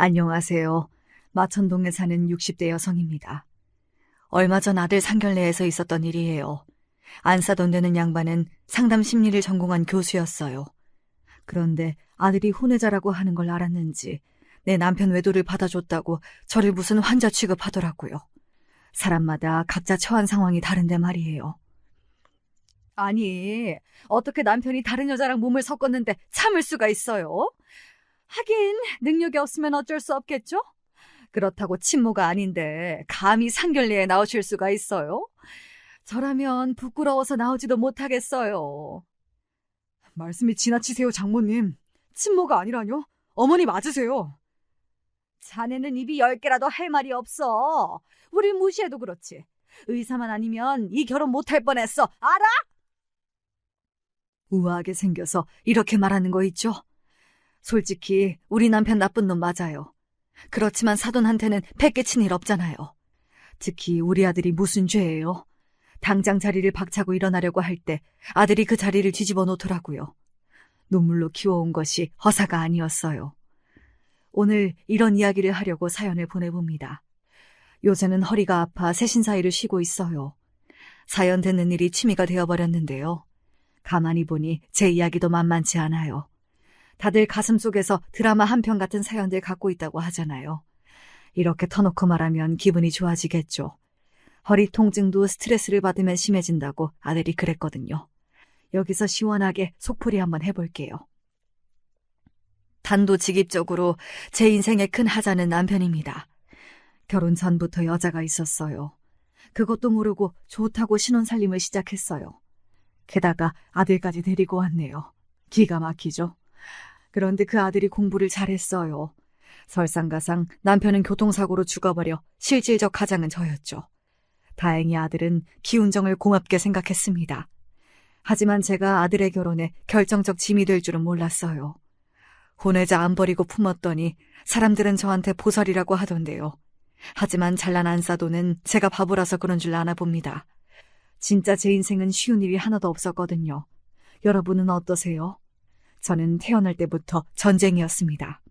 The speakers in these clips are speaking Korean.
안녕하세요. 마천동에 사는 60대 여성입니다. 얼마 전 아들 상견례에서 있었던 일이에요. 안 사돈 되는 양반은 상담 심리를 전공한 교수였어요. 그런데 아들이 혼외자라고 하는 걸 알았는지 내 남편 외도를 받아줬다고 저를 무슨 환자 취급하더라고요. 사람마다 각자 처한 상황이 다른데 말이에요. 아니, 어떻게 남편이 다른 여자랑 몸을 섞었는데 참을 수가 있어요? 하긴 능력이 없으면 어쩔 수 없겠죠? 그렇다고 친모가 아닌데 감히 상견례에 나오실 수가 있어요? 저라면 부끄러워서 나오지도 못하겠어요. 말씀이 지나치세요, 장모님. 친모가 아니라뇨? 어머니 맞으세요. 자네는 입이 10개라도 할 말이 없어. 우릴 무시해도 그렇지. 의사만 아니면 이 결혼 못할 뻔했어. 알아? 우아하게 생겨서 이렇게 말하는 거 있죠? 솔직히 우리 남편 나쁜 놈 맞아요. 그렇지만 사돈한테는 배 친 일 없잖아요. 특히 우리 아들이 무슨 죄예요? 당장 자리를 박차고 일어나려고 할 때 아들이 그 자리를 뒤집어 놓더라고요. 눈물로 키워온 것이 허사가 아니었어요. 오늘 이런 이야기를 하려고 사연을 보내봅니다. 요새는 허리가 아파 세신 사이를 쉬고 있어요. 사연 듣는 일이 취미가 되어버렸는데요. 가만히 보니 제 이야기도 만만치 않아요. 다들 가슴속에서 드라마 한 편 같은 사연들 갖고 있다고 하잖아요. 이렇게 터놓고 말하면 기분이 좋아지겠죠. 허리 통증도 스트레스를 받으면 심해진다고 아들이 그랬거든요. 여기서 시원하게 속풀이 한번 해볼게요. 단도직입적으로 제 인생의 큰 하자는 남편입니다. 결혼 전부터 여자가 있었어요. 그것도 모르고 좋다고 신혼살림을 시작했어요. 게다가 아들까지 데리고 왔네요. 기가 막히죠? 그런데 그 아들이 공부를 잘했어요. 설상가상 남편은 교통사고로 죽어버려 실질적 가장은 저였죠. 다행히 아들은 기운정을 고맙게 생각했습니다. 하지만 제가 아들의 결혼에 결정적 짐이 될 줄은 몰랐어요. 혼외자 안 버리고 품었더니 사람들은 저한테 보살이라고 하던데요. 하지만 잘난 안사돈은 제가 바보라서 그런 줄 아나 봅니다. 진짜 제 인생은 쉬운 일이 하나도 없었거든요. 여러분은 어떠세요? 저는 태어날 때부터 전쟁이었습니다.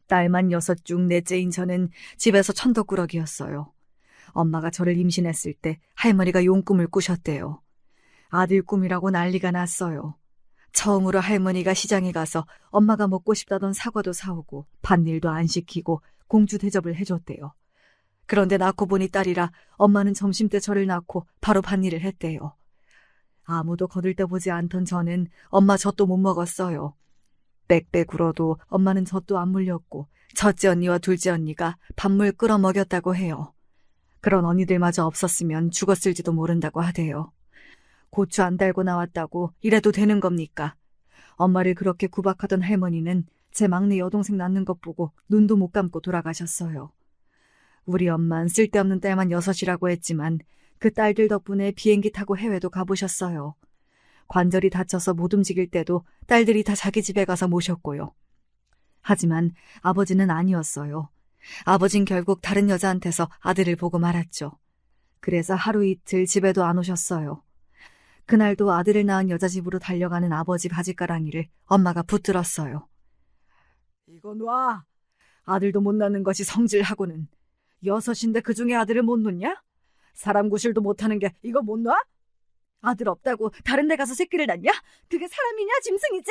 딸만 6 중 넷째인 저는 집에서 천덕꾸러기였어요. 엄마가 저를 임신했을 때 할머니가 용꿈을 꾸셨대요. 아들 꿈이라고 난리가 났어요. 처음으로 할머니가 시장에 가서 엄마가 먹고 싶다던 사과도 사오고 밭일도 안 시키고 공주 대접을 해줬대요. 그런데 낳고 보니 딸이라 엄마는 점심때 저를 낳고 바로 밭일을 했대요. 아무도 거들떠보지 않던 저는 엄마 젖도 못 먹었어요. 빽빽 굴어도 엄마는 젖도 안 물렸고 첫째 언니와 둘째 언니가 밥물 끓여 먹였다고 해요. 그런 언니들마저 없었으면 죽었을지도 모른다고 하대요. 고추 안 달고 나왔다고 이래도 되는 겁니까? 엄마를 그렇게 구박하던 할머니는 제 막내 여동생 낳는 것 보고 눈도 못 감고 돌아가셨어요. 우리 엄만 쓸데없는 딸만 6이라고 했지만 그 딸들 덕분에 비행기 타고 해외도 가보셨어요. 관절이 다쳐서 못 움직일 때도 딸들이 다 자기 집에 가서 모셨고요. 하지만 아버지는 아니었어요. 아버진 결국 다른 여자한테서 아들을 보고 말았죠. 그래서 하루 이틀 집에도 안 오셨어요. 그날도 아들을 낳은 여자 집으로 달려가는 아버지 바짓가랑이를 엄마가 붙들었어요. 이거 놔. 아들도 못 낳는 것이 성질하고는. 6인데 그중에 아들을 못 놓냐? 사람 구실도 못하는 게 이거 못 놔? 아들 없다고 다른 데 가서 새끼를 낳냐? 그게 사람이냐 짐승이지?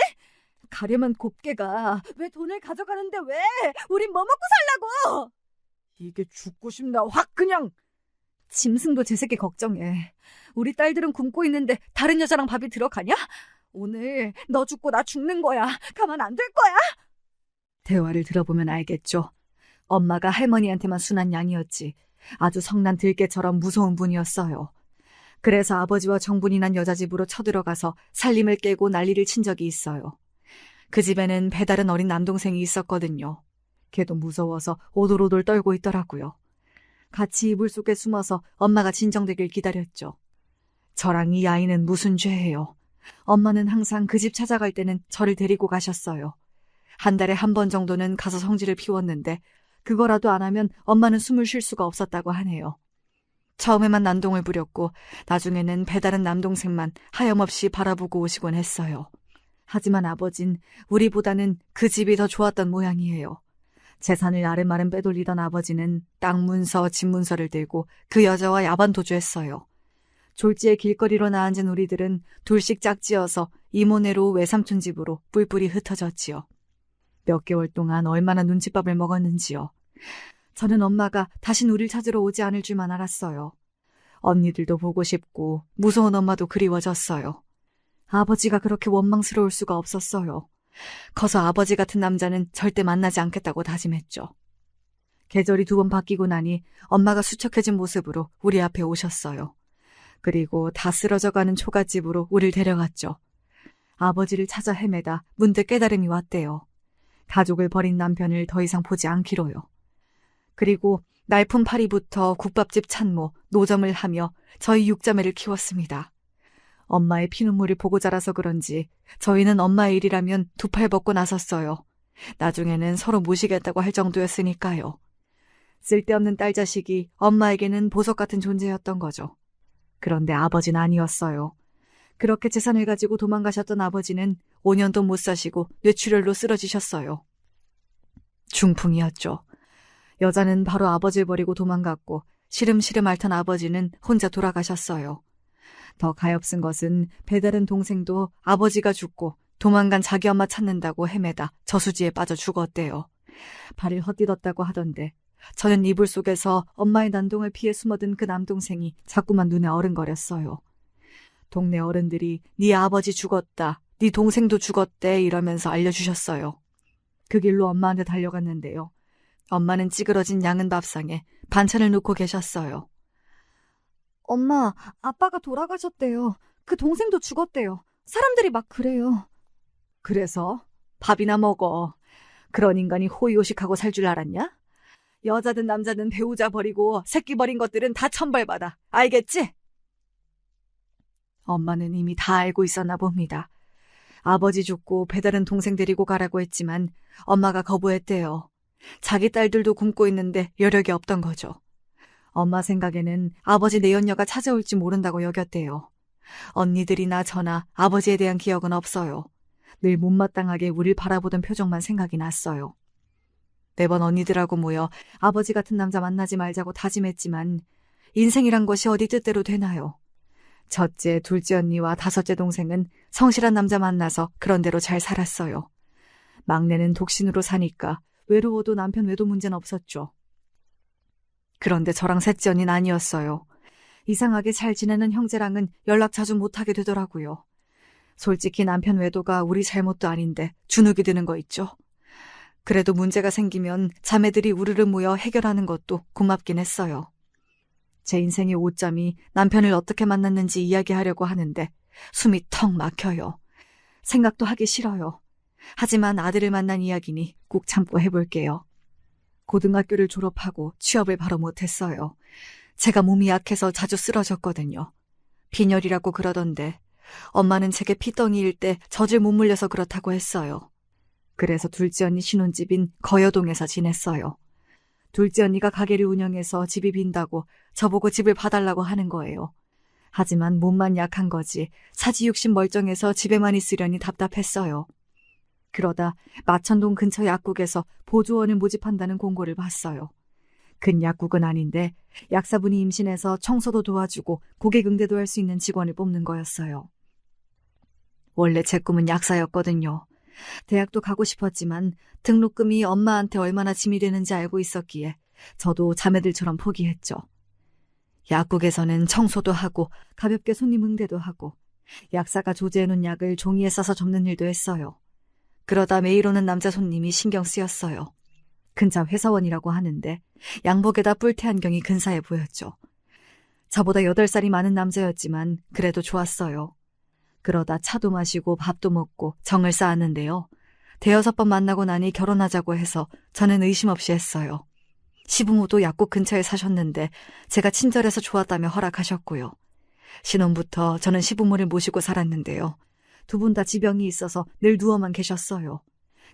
가려면 곱게 가. 왜 돈을 가져가는데 왜? 우린 뭐 먹고 살라고? 이게 죽고 싶나 확 그냥. 짐승도 제 새끼 걱정해. 우리 딸들은 굶고 있는데 다른 여자랑 밥이 들어가냐? 오늘 너 죽고 나 죽는 거야. 가만 안 둘 거야. 대화를 들어보면 알겠죠. 엄마가 할머니한테만 순한 양이었지 아주 성난 들깨처럼 무서운 분이었어요. 그래서 아버지와 정분이 난 여자 집으로 쳐들어가서 살림을 깨고 난리를 친 적이 있어요. 그 집에는 배다른 어린 남동생이 있었거든요. 걔도 무서워서 오돌오돌 떨고 있더라고요. 같이 이불 속에 숨어서 엄마가 진정되길 기다렸죠. 저랑 이 아이는 무슨 죄예요. 엄마는 항상 그 집 찾아갈 때는 저를 데리고 가셨어요. 한 달에 한 번 정도는 가서 성질을 피웠는데 그거라도 안 하면 엄마는 숨을 쉴 수가 없었다고 하네요. 처음에만 난동을 부렸고 나중에는 배다른 남동생만 하염없이 바라보고 오시곤 했어요. 하지만 아버진 우리보다는 그 집이 더 좋았던 모양이에요. 재산을 아름아름 빼돌리던 아버지는 땅 문서, 집 문서를 들고 그 여자와 야반 도주했어요. 졸지에 길거리로 나앉은 우리들은 둘씩 짝지어서 이모네로 외삼촌 집으로 뿔뿔이 흩어졌지요. 몇 개월 동안 얼마나 눈칫밥을 먹었는지요. 저는 엄마가 다신 우릴 찾으러 오지 않을 줄만 알았어요. 언니들도 보고 싶고 무서운 엄마도 그리워졌어요. 아버지가 그렇게 원망스러울 수가 없었어요. 커서 아버지 같은 남자는 절대 만나지 않겠다고 다짐했죠. 계절이 2번 바뀌고 나니 엄마가 수척해진 모습으로 우리 앞에 오셨어요. 그리고 다 쓰러져가는 초가집으로 우릴 데려갔죠. 아버지를 찾아 헤매다 문득 깨달음이 왔대요. 가족을 버린 남편을 더 이상 보지 않기로요. 그리고 날품 파리부터 국밥집 찬모, 노점을 하며 저희 6자매를 키웠습니다. 엄마의 피눈물을 보고 자라서 그런지 저희는 엄마의 일이라면 2팔 벗고 나섰어요. 나중에는 서로 모시겠다고 할 정도였으니까요. 쓸데없는 딸 자식이 엄마에게는 보석 같은 존재였던 거죠. 그런데 아버지는 아니었어요. 그렇게 재산을 가지고 도망가셨던 아버지는 5년도 못 사시고 뇌출혈로 쓰러지셨어요. 중풍이었죠. 여자는 바로 아버지를 버리고 도망갔고 시름시름 앓던 아버지는 혼자 돌아가셨어요. 더 가엾은 것은 배다른 동생도 아버지가 죽고 도망간 자기 엄마 찾는다고 헤매다 저수지에 빠져 죽었대요. 발을 헛디뎠다고 하던데 저는 이불 속에서 엄마의 난동을 피해 숨어든 그 남동생이 자꾸만 눈에 어른거렸어요. 동네 어른들이 네 아버지 죽었다, 네 동생도 죽었대 이러면서 알려주셨어요. 그 길로 엄마한테 달려갔는데요. 엄마는 찌그러진 양은 밥상에 반찬을 놓고 계셨어요. 엄마, 아빠가 돌아가셨대요. 그 동생도 죽었대요. 사람들이 막 그래요. 그래서? 밥이나 먹어. 그런 인간이 호의호식하고 살 줄 알았냐? 여자든 남자든 배우자 버리고 새끼 버린 것들은 다 천벌받아. 알겠지? 엄마는 이미 다 알고 있었나 봅니다. 아버지 죽고 배다른 동생 데리고 가라고 했지만 엄마가 거부했대요. 자기 딸들도 굶고 있는데 여력이 없던 거죠. 엄마 생각에는 아버지 내연녀가 찾아올지 모른다고 여겼대요. 언니들이나 저나 아버지에 대한 기억은 없어요. 늘 못마땅하게 우릴 바라보던 표정만 생각이 났어요. 매번 언니들하고 모여 아버지 같은 남자 만나지 말자고 다짐했지만 인생이란 것이 어디 뜻대로 되나요? 첫째, 둘째 언니와 다섯째 동생은 성실한 남자 만나서 그런대로 잘 살았어요. 막내는 독신으로 사니까 외로워도 남편 외도 문제는 없었죠. 그런데 저랑 셋째 언니는 아니었어요. 이상하게 잘 지내는 형제랑은 연락 자주 못하게 되더라고요. 솔직히 남편 외도가 우리 잘못도 아닌데 주눅이 드는 거 있죠. 그래도 문제가 생기면 자매들이 우르르 모여 해결하는 것도 고맙긴 했어요. 제 인생의 오점이 남편을 어떻게 만났는지 이야기하려고 하는데 숨이 턱 막혀요. 생각도 하기 싫어요. 하지만 아들을 만난 이야기니 꼭 참고 해볼게요. 고등학교를 졸업하고 취업을 바로 못했어요. 제가 몸이 약해서 자주 쓰러졌거든요. 빈혈이라고 그러던데 엄마는 제게 피덩이일 때 젖을 못 물려서 그렇다고 했어요. 그래서 둘째 언니 신혼집인 거여동에서 지냈어요. 둘째 언니가 가게를 운영해서 집이 빈다고 저보고 집을 봐달라고 하는 거예요. 하지만 몸만 약한 거지 사지육신 멀쩡해서 집에만 있으려니 답답했어요. 그러다 마천동 근처 약국에서 보조원을 모집한다는 공고를 봤어요. 근 약국은 아닌데 약사분이 임신해서 청소도 도와주고 고객 응대도 할 수 있는 직원을 뽑는 거였어요. 원래 제 꿈은 약사였거든요. 대학도 가고 싶었지만 등록금이 엄마한테 얼마나 짐이 되는지 알고 있었기에 저도 자매들처럼 포기했죠. 약국에서는 청소도 하고 가볍게 손님 응대도 하고 약사가 조제해놓은 약을 종이에 싸서 접는 일도 했어요. 그러다 매일 오는 남자 손님이 신경 쓰였어요. 근사 회사원이라고 하는데 양복에다 뿔테 안경이 근사해 보였죠. 저보다 8살이 많은 남자였지만 그래도 좋았어요. 그러다 차도 마시고 밥도 먹고 정을 쌓았는데요. 5번 만나고 나니 결혼하자고 해서 저는 의심 없이 했어요. 시부모도 약국 근처에 사셨는데 제가 친절해서 좋았다며 허락하셨고요. 신혼부터 저는 시부모를 모시고 살았는데요. 2분 다 지병이 있어서 늘 누워만 계셨어요.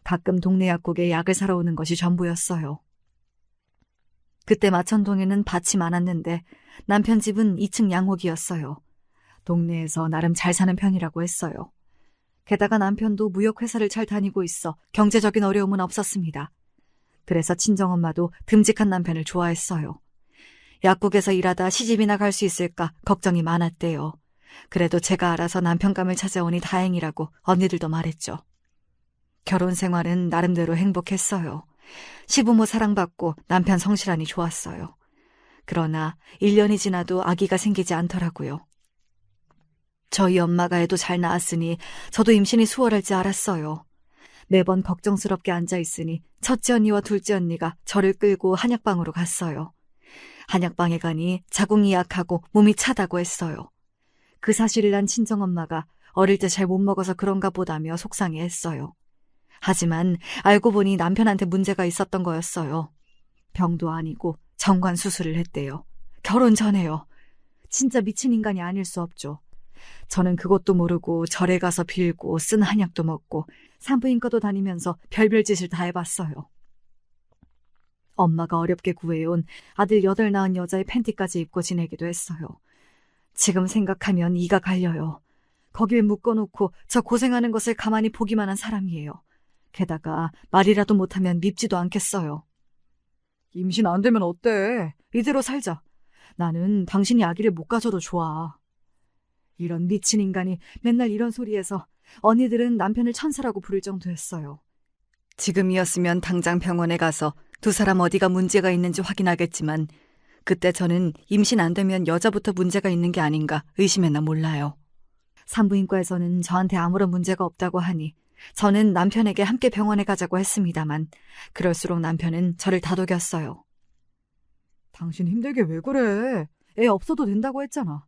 가끔 동네 약국에 약을 사러 오는 것이 전부였어요. 그때 마천동에는 밭이 많았는데 남편 집은 2층 양옥이었어요. 동네에서 나름 잘 사는 편이라고 했어요. 게다가 남편도 무역회사를 잘 다니고 있어 경제적인 어려움은 없었습니다. 그래서 친정엄마도 듬직한 남편을 좋아했어요. 약국에서 일하다 시집이나 갈 수 있을까 걱정이 많았대요. 그래도 제가 알아서 남편감을 찾아오니 다행이라고 언니들도 말했죠. 결혼 생활은 나름대로 행복했어요. 시부모 사랑받고 남편 성실하니 좋았어요. 그러나 1년이 지나도 아기가 생기지 않더라고요. 저희 엄마가 애도 잘 낳았으니 저도 임신이 수월할지 알았어요. 매번 걱정스럽게 앉아있으니 첫째 언니와 둘째 언니가 저를 끌고 한약방으로 갔어요. 한약방에 가니 자궁이 약하고 몸이 차다고 했어요. 그 사실을 난 친정엄마가 어릴 때 잘 못 먹어서 그런가 보다며 속상해했어요. 하지만 알고 보니 남편한테 문제가 있었던 거였어요. 병도 아니고 정관 수술을 했대요. 결혼 전에요. 진짜 미친 인간이 아닐 수 없죠. 저는 그것도 모르고 절에 가서 빌고 쓴 한약도 먹고 산부인과도 다니면서 별별 짓을 다 해봤어요. 엄마가 어렵게 구해온 아들 8 낳은 여자의 팬티까지 입고 지내기도 했어요. 지금 생각하면 이가 갈려요. 거길 묶어놓고 저 고생하는 것을 가만히 보기만 한 사람이에요. 게다가 말이라도 못하면 밉지도 않겠어요. 임신 안 되면 어때? 이대로 살자. 나는 당신이 아기를 못 가져도 좋아. 이런 미친 인간이 맨날 이런 소리해서 언니들은 남편을 천사라고 부를 정도였어요. 지금이었으면 당장 병원에 가서 두 사람 어디가 문제가 있는지 확인하겠지만 그때 저는 임신 안 되면 여자부터 문제가 있는 게 아닌가 의심했나 몰라요. 산부인과에서는 저한테 아무런 문제가 없다고 하니 저는 남편에게 함께 병원에 가자고 했습니다만 그럴수록 남편은 저를 다독였어요. 당신 힘들게 왜 그래? 애 없어도 된다고 했잖아.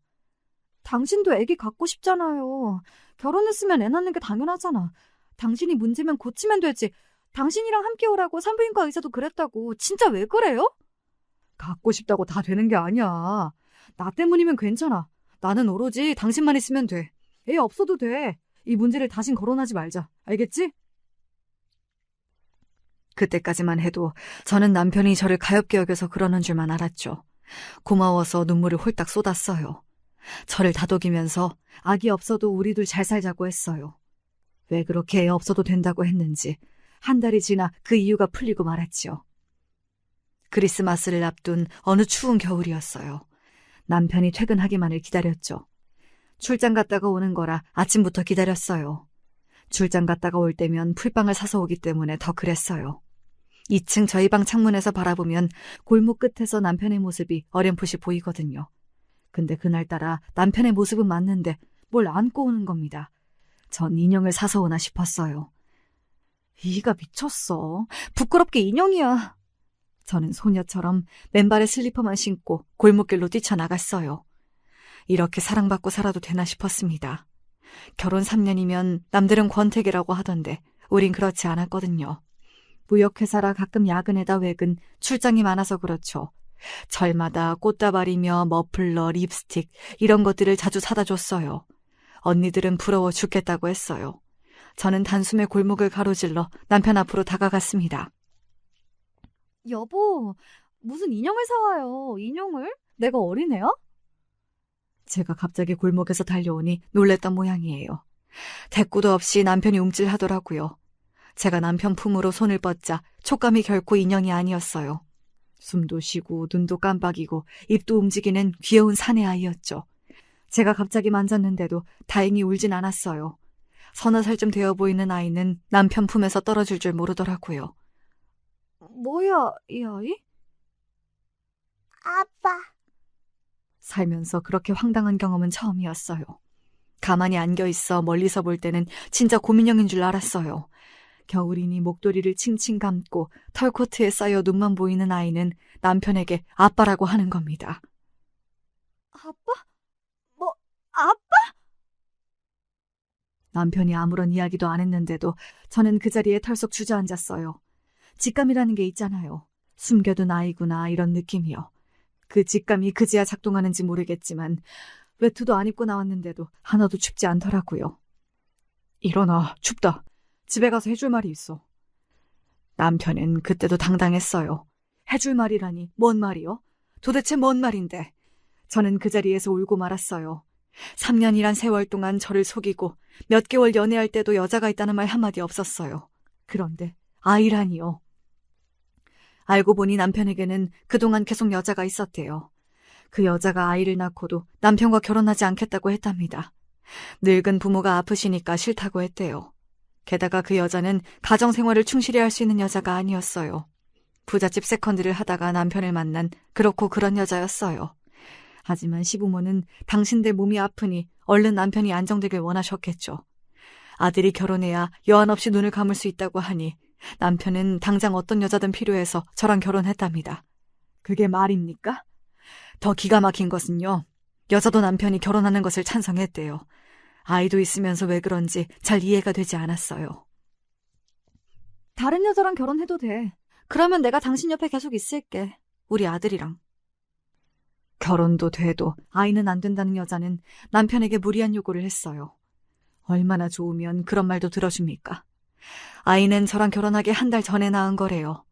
당신도 애기 갖고 싶잖아요. 결혼했으면 애 낳는 게 당연하잖아. 당신이 문제면 고치면 되지. 당신이랑 함께 오라고 산부인과 의사도 그랬다고. 진짜 왜 그래요? 갖고 싶다고 다 되는 게 아니야. 나 때문이면 괜찮아. 나는 오로지 당신만 있으면 돼. 애 없어도 돼. 이 문제를 다신 거론하지 말자. 알겠지? 그때까지만 해도 저는 남편이 저를 가엾게 여겨서 그러는 줄만 알았죠. 고마워서 눈물을 홀딱 쏟았어요. 저를 다독이면서 아기 없어도 우리 둘 잘 살자고 했어요. 왜 그렇게 애 없어도 된다고 했는지 한 달이 지나 그 이유가 풀리고 말았지요. 크리스마스를 앞둔 어느 추운 겨울이었어요. 남편이 퇴근하기만을 기다렸죠. 출장 갔다가 오는 거라 아침부터 기다렸어요. 출장 갔다가 올 때면 풀빵을 사서 오기 때문에 더 그랬어요. 2층 저희 방 창문에서 바라보면 골목 끝에서 남편의 모습이 어렴풋이 보이거든요. 근데 그날따라 남편의 모습은 맞는데 뭘 안고 오는 겁니다. 전 인형을 사서 오나 싶었어요. 이가 미쳤어. 부끄럽게 인형이야. 저는 소녀처럼 맨발에 슬리퍼만 신고 골목길로 뛰쳐나갔어요. 이렇게 사랑받고 살아도 되나 싶었습니다. 결혼 3년이면 남들은 권태기라고 하던데 우린 그렇지 않았거든요. 무역회사라 가끔 야근에다 외근, 출장이 많아서 그렇죠. 절마다 꽃다발이며 머플러, 립스틱 이런 것들을 자주 사다 줬어요. 언니들은 부러워 죽겠다고 했어요. 저는 단숨에 골목을 가로질러 남편 앞으로 다가갔습니다. 여보, 무슨 인형을 사와요? 인형을? 내가 어린애야? 제가 갑자기 골목에서 달려오니 놀랬던 모양이에요. 대꾸도 없이 남편이 움찔하더라고요. 제가 남편 품으로 손을 뻗자 촉감이 결코 인형이 아니었어요. 숨도 쉬고 눈도 깜빡이고 입도 움직이는 귀여운 사내 아이였죠. 제가 갑자기 만졌는데도 다행히 울진 않았어요. 서너 살쯤 되어 보이는 아이는 남편 품에서 떨어질 줄 모르더라고요. 뭐야, 이 아이? 아빠. 살면서 그렇게 황당한 경험은 처음이었어요. 가만히 안겨있어 멀리서 볼 때는 진짜 곰인형인 줄 알았어요. 겨울이니 목도리를 칭칭 감고 털코트에 쌓여 눈만 보이는 아이는 남편에게 아빠라고 하는 겁니다. 아빠? 뭐, 아빠? 남편이 아무런 이야기도 안 했는데도 저는 그 자리에 털썩 주저앉았어요. 직감이라는 게 있잖아요. 숨겨둔 아이구나 이런 느낌이요. 그 직감이 그제야 작동하는지 모르겠지만 외투도 안 입고 나왔는데도 하나도 춥지 않더라고요. 일어나, 춥다. 집에 가서 해줄 말이 있어. 남편은 그때도 당당했어요. 해줄 말이라니 뭔 말이요? 도대체 뭔 말인데? 저는 그 자리에서 울고 말았어요. 3년이란 세월 동안 저를 속이고 몇 개월 연애할 때도 여자가 있다는 말 한마디 없었어요. 그런데 아이라니요. 알고 보니 남편에게는 그동안 계속 여자가 있었대요. 그 여자가 아이를 낳고도 남편과 결혼하지 않겠다고 했답니다. 늙은 부모가 아프시니까 싫다고 했대요. 게다가 그 여자는 가정생활을 충실히 할 수 있는 여자가 아니었어요. 부잣집 세컨드를 하다가 남편을 만난 그렇고 그런 여자였어요. 하지만 시부모는 당신들 몸이 아프니 얼른 남편이 안정되길 원하셨겠죠. 아들이 결혼해야 여한 없이 눈을 감을 수 있다고 하니 남편은 당장 어떤 여자든 필요해서 저랑 결혼했답니다. 그게 말입니까? 더 기가 막힌 것은요. 여자도 남편이 결혼하는 것을 찬성했대요. 아이도 있으면서 왜 그런지 잘 이해가 되지 않았어요. 다른 여자랑 결혼해도 돼. 그러면 내가 당신 옆에 계속 있을게. 우리 아들이랑. 결혼도 돼도 아이는 안 된다는 여자는 남편에게 무리한 요구를 했어요. 얼마나 좋으면 그런 말도 들어줍니까? 아이는 저랑 결혼하기 한 달 전에 낳은 거래요.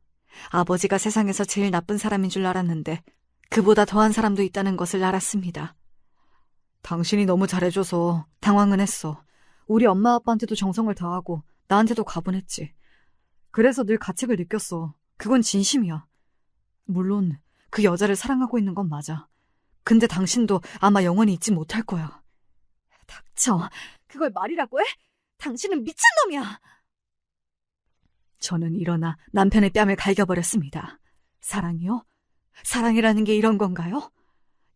아버지가 세상에서 제일 나쁜 사람인 줄 알았는데 그보다 더한 사람도 있다는 것을 알았습니다. 당신이 너무 잘해줘서 당황은 했어. 우리 엄마 아빠한테도 정성을 다하고 나한테도 가분했지. 그래서 늘 가책을 느꼈어. 그건 진심이야. 물론 그 여자를 사랑하고 있는 건 맞아. 근데 당신도 아마 영원히 잊지 못할 거야. 닥쳐. 그걸 말이라고 해? 당신은 미친놈이야. 저는 일어나 남편의 뺨을 갈겨버렸습니다. 사랑이요? 사랑이라는 게 이런 건가요?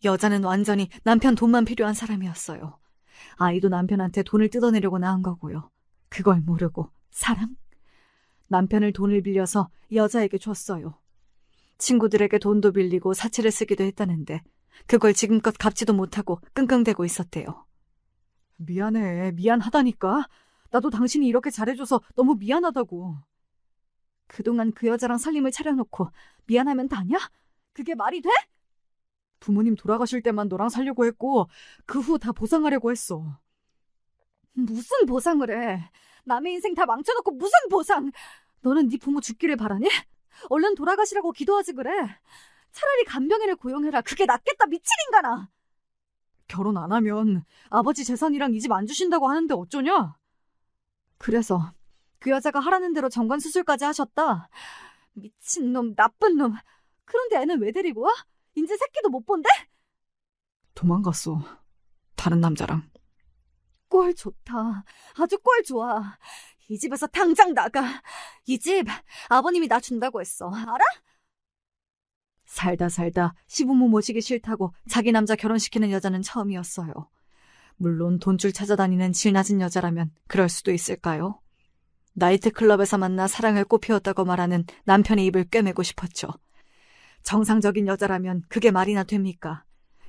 여자는 완전히 남편 돈만 필요한 사람이었어요. 아이도 남편한테 돈을 뜯어내려고 낳은 거고요. 그걸 모르고 사랑? 남편을 돈을 빌려서 여자에게 줬어요. 친구들에게 돈도 빌리고 사치를 쓰기도 했다는데 그걸 지금껏 갚지도 못하고 끙끙대고 있었대요. 미안해. 미안하다니까. 나도 당신이 이렇게 잘해줘서 너무 미안하다고. 그동안 그 여자랑 살림을 차려놓고 미안하면 다냐? 그게 말이 돼? 부모님 돌아가실 때만 너랑 살려고 했고 그 후 다 보상하려고 했어. 무슨 보상을 해? 남의 인생 다 망쳐놓고 무슨 보상? 너는 네 부모 죽기를 바라니? 얼른 돌아가시라고 기도하지 그래. 차라리 간병인을 고용해라. 그게 낫겠다. 미친 인간아. 결혼 안 하면 아버지 재산이랑 이 집 안 주신다고 하는데 어쩌냐? 그래서 그 여자가 하라는 대로 정관 수술까지 하셨다. 미친놈, 나쁜 놈. 그런데 애는 왜 데리고 와? 인제 새끼도 못 본대? 도망갔어. 다른 남자랑. 꼴 좋다. 아주 꼴 좋아. 이 집에서 당장 나가. 이 집 아버님이 나 준다고 했어. 알아? 살다 시부모 모시기 싫다고 자기 남자 결혼시키는 여자는 처음이었어요. 물론 돈줄 찾아다니는 질 낮은 여자라면 그럴 수도 있을까요? 나이트클럽에서 만나 사랑을 꽃피웠다고 말하는 남편의 입을 꿰매고 싶었죠. 정상적인 여자라면 그게 말이나 됩니까?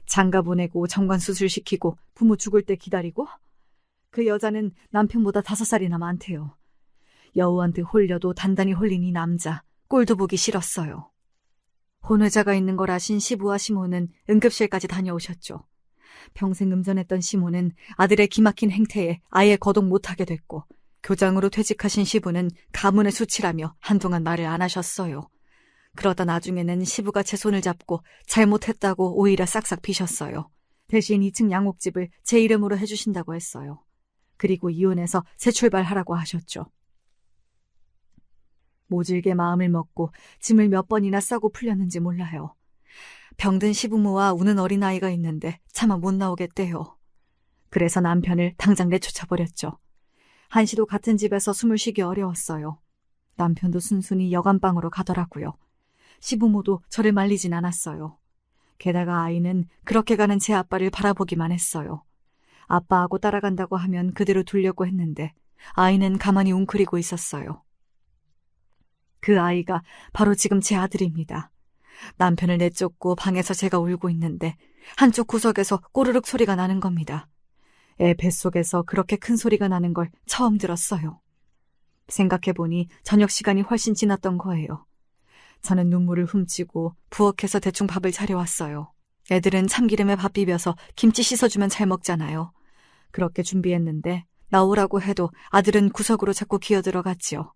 장가 보내고 정관 수술시키고 부모 죽을 때 기다리고? 그 여자는 남편보다 5살이나 많대요. 여우한테 홀려도 단단히 홀린 이 남자, 꼴도 보기 싫었어요. 혼외자가 있는 걸 아신 시부와 시모는 응급실까지 다녀오셨죠. 평생 음전했던 시모는 아들의 기막힌 행태에 아예 거동 못하게 됐고 교장으로 퇴직하신 시부는 가문의 수치라며 한동안 말을 안 하셨어요. 그러다 나중에는 시부가 제 손을 잡고 잘못했다고 오히려 싹싹 비셨어요. 대신 2층 양옥집을 제 이름으로 해주신다고 했어요. 그리고 이혼해서 새 출발하라고 하셨죠. 모질게 마음을 먹고 짐을 몇 번이나 싸고 풀렸는지 몰라요. 병든 시부모와 우는 어린아이가 있는데 차마 못 나오겠대요. 그래서 남편을 당장 내쫓아버렸죠. 한시도 같은 집에서 숨을 쉬기 어려웠어요. 남편도 순순히 여간방으로 가더라고요. 시부모도 저를 말리진 않았어요. 게다가 아이는 그렇게 가는 제 아빠를 바라보기만 했어요. 아빠하고 따라간다고 하면 그대로 두려고 했는데 아이는 가만히 웅크리고 있었어요. 그 아이가 바로 지금 제 아들입니다. 남편을 내쫓고 방에서 제가 울고 있는데 한쪽 구석에서 꼬르륵 소리가 나는 겁니다. 애 뱃속에서 그렇게 큰 소리가 나는 걸 처음 들었어요. 생각해보니 저녁 시간이 훨씬 지났던 거예요. 저는 눈물을 훔치고 부엌에서 대충 밥을 차려왔어요. 애들은 참기름에 밥 비벼서 김치 씻어주면 잘 먹잖아요. 그렇게 준비했는데 나오라고 해도 아들은 구석으로 자꾸 기어들어갔지요.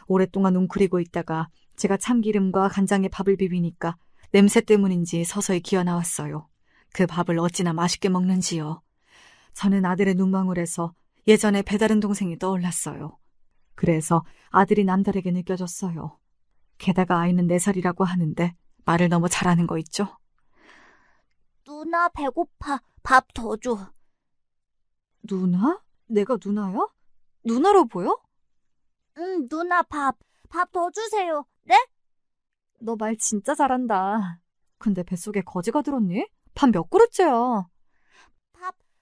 오랫동안 웅크리고 있다가 제가 참기름과 간장에 밥을 비비니까 냄새 때문인지 서서히 기어나왔어요. 그 밥을 어찌나 맛있게 먹는지요. 저는 아들의 눈망울에서 예전에 배다른 동생이 떠올랐어요. 그래서 아들이 남다르게 느껴졌어요. 게다가 아이는 4살이라고 하는데 말을 너무 잘하는 거 있죠? 누나 배고파. 밥 더 줘. 누나? 내가 누나야? 누나로 보여? 응, 누나 밥 더 주세요. 네? 너 말 진짜 잘한다. 근데 뱃속에 거지가 들었니? 밥 몇 그릇째야?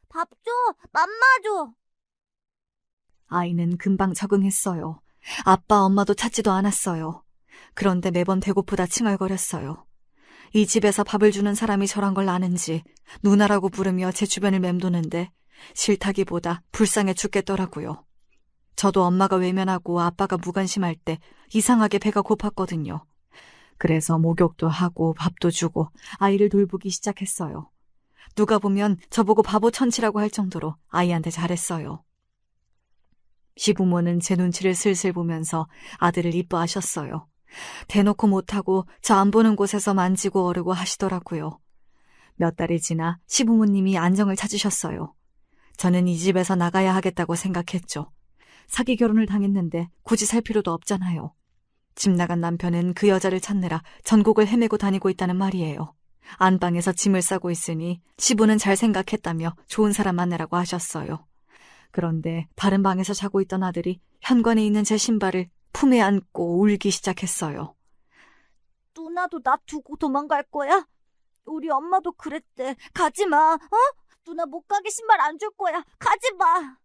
밥 줘. 맘마 줘. 아이는 금방 적응했어요. 아빠, 엄마도 찾지도 않았어요. 그런데 매번 배고프다 칭얼거렸어요. 이 집에서 밥을 주는 사람이 저란 걸 아는지 누나라고 부르며 제 주변을 맴도는데 싫다기보다 불쌍해 죽겠더라고요. 저도 엄마가 외면하고 아빠가 무관심할 때 이상하게 배가 고팠거든요. 그래서 목욕도 하고 밥도 주고 아이를 돌보기 시작했어요. 누가 보면 저보고 바보 천치라고 할 정도로 아이한테 잘했어요. 시부모는 제 눈치를 슬슬 보면서 아들을 이뻐하셨어요. 대놓고 못하고 저 안 보는 곳에서 만지고 어르고 하시더라고요. 몇 달이 지나 시부모님이 안정을 찾으셨어요. 저는 이 집에서 나가야 하겠다고 생각했죠. 사기 결혼을 당했는데 굳이 살 필요도 없잖아요. 집 나간 남편은 그 여자를 찾느라 전국을 헤매고 다니고 있다는 말이에요. 안방에서 짐을 싸고 있으니 시부는 잘 생각했다며 좋은 사람 만나라고 하셨어요. 그런데 다른 방에서 자고 있던 아들이 현관에 있는 제 신발을 품에 안고 울기 시작했어요. 누나도 나 두고 도망갈 거야? 우리 엄마도 그랬대. 가지 마. 누나 못 가게 신발 안 줄 거야. 가지 마.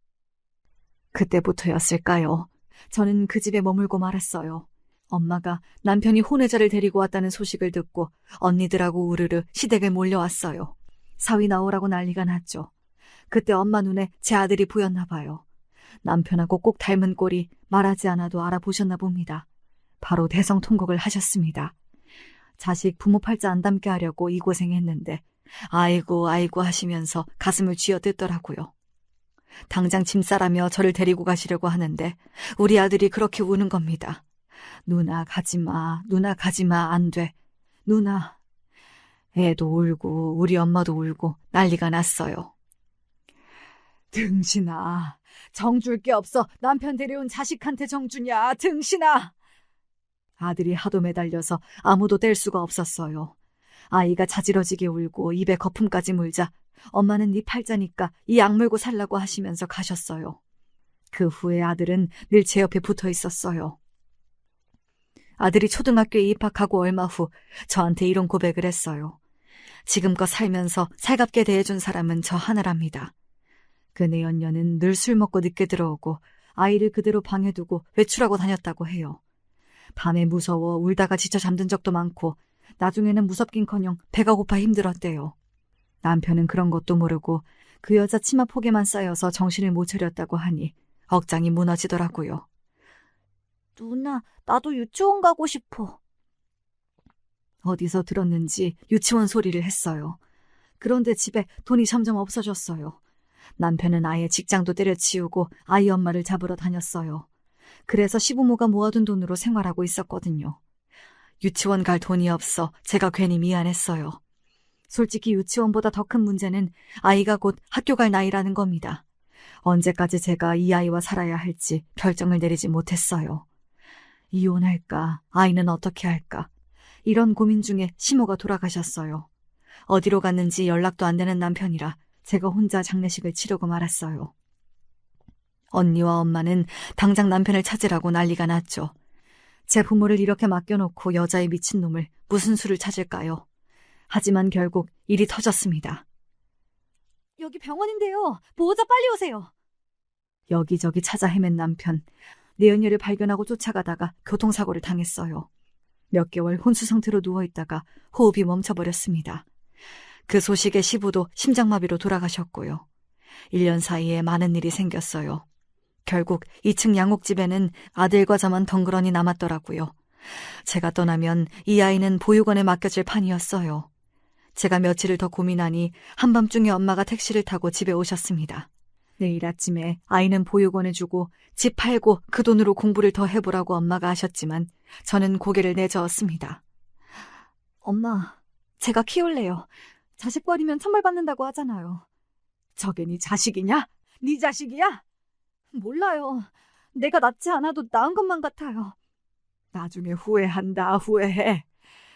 그때부터였을까요? 저는 그 집에 머물고 말았어요. 엄마가 남편이 혼외자를 데리고 왔다는 소식을 듣고 언니들하고 우르르 시댁에 몰려왔어요. 사위 나오라고 난리가 났죠. 그때 엄마 눈에 제 아들이 보였나 봐요. 남편하고 꼭 닮은 꼴이 말하지 않아도 알아보셨나 봅니다. 바로 대성통곡을 하셨습니다. 자식 부모 팔자 안 닮게 하려고 이 고생했는데 아이고 아이고 하시면서 가슴을 쥐어뜯더라고요. 당장 짐 싸라며 저를 데리고 가시려고 하는데 우리 아들이 그렇게 우는 겁니다. 누나 가지마, 누나 가지마, 안 돼. 누나. 애도 울고 우리 엄마도 울고 난리가 났어요. 등신아, 정줄 게 없어 남편 데려온 자식한테 정주냐, 등신아. 아들이 하도 매달려서 아무도 뗄 수가 없었어요. 아이가 자지러지게 울고 입에 거품까지 물자 엄마는 네 팔자니까 이 악물고 살라고 하시면서 가셨어요. 그 후에 아들은 늘 제 옆에 붙어 있었어요. 아들이 초등학교에 입학하고 얼마 후 저한테 이런 고백을 했어요. 지금껏 살면서 살갑게 대해준 사람은 저 하나랍니다. 그 내연녀는 늘 술 먹고 늦게 들어오고 아이를 그대로 방에 두고 외출하고 다녔다고 해요. 밤에 무서워 울다가 지쳐 잠든 적도 많고 나중에는 무섭긴커녕 배가 고파 힘들었대요. 남편은 그런 것도 모르고 그 여자 치마 폭에만 쌓여서 정신을 못 차렸다고 하니 억장이 무너지더라고요. 누나, 나도 유치원 가고 싶어. 어디서 들었는지 유치원 소리를 했어요. 그런데 집에 돈이 점점 없어졌어요. 남편은 아예 직장도 때려치우고 아이 엄마를 잡으러 다녔어요. 그래서 시부모가 모아둔 돈으로 생활하고 있었거든요. 유치원 갈 돈이 없어 제가 괜히 미안했어요. 솔직히 유치원보다 더 큰 문제는 아이가 곧 학교 갈 나이라는 겁니다. 언제까지 제가 이 아이와 살아야 할지 결정을 내리지 못했어요. 이혼할까? 아이는 어떻게 할까? 이런 고민 중에 시모가 돌아가셨어요. 어디로 갔는지 연락도 안 되는 남편이라 제가 혼자 장례식을 치르고 말았어요. 언니와 엄마는 당장 남편을 찾으라고 난리가 났죠. 제 부모를 이렇게 맡겨놓고 여자의 미친놈을 무슨 수를 찾을까요? 하지만 결국 일이 터졌습니다. 여기 병원인데요. 보호자 빨리 오세요. 여기저기 찾아 헤맨 남편. 내연녀를 발견하고 쫓아가다가 교통사고를 당했어요. 몇 개월 혼수 상태로 누워있다가 호흡이 멈춰버렸습니다. 그 소식에 시부도 심장마비로 돌아가셨고요. 1년 사이에 많은 일이 생겼어요. 결국 2층 양옥집에는 아들과 저만 덩그러니 남았더라고요. 제가 떠나면 이 아이는 보육원에 맡겨질 판이었어요. 제가 며칠을 더 고민하니 한밤중에 엄마가 택시를 타고 집에 오셨습니다. 내일 아침에 아이는 보육원에 주고 집 팔고 그 돈으로 공부를 더 해보라고 엄마가 하셨지만 저는 고개를 내저었습니다. 엄마, 제가 키울래요. 자식 버리면 천벌 받는다고 하잖아요. 저게 네 자식이냐? 네 자식이야? 몰라요. 내가 낳지 않아도 낳은 것만 같아요. 나중에 후회한다, 후회해.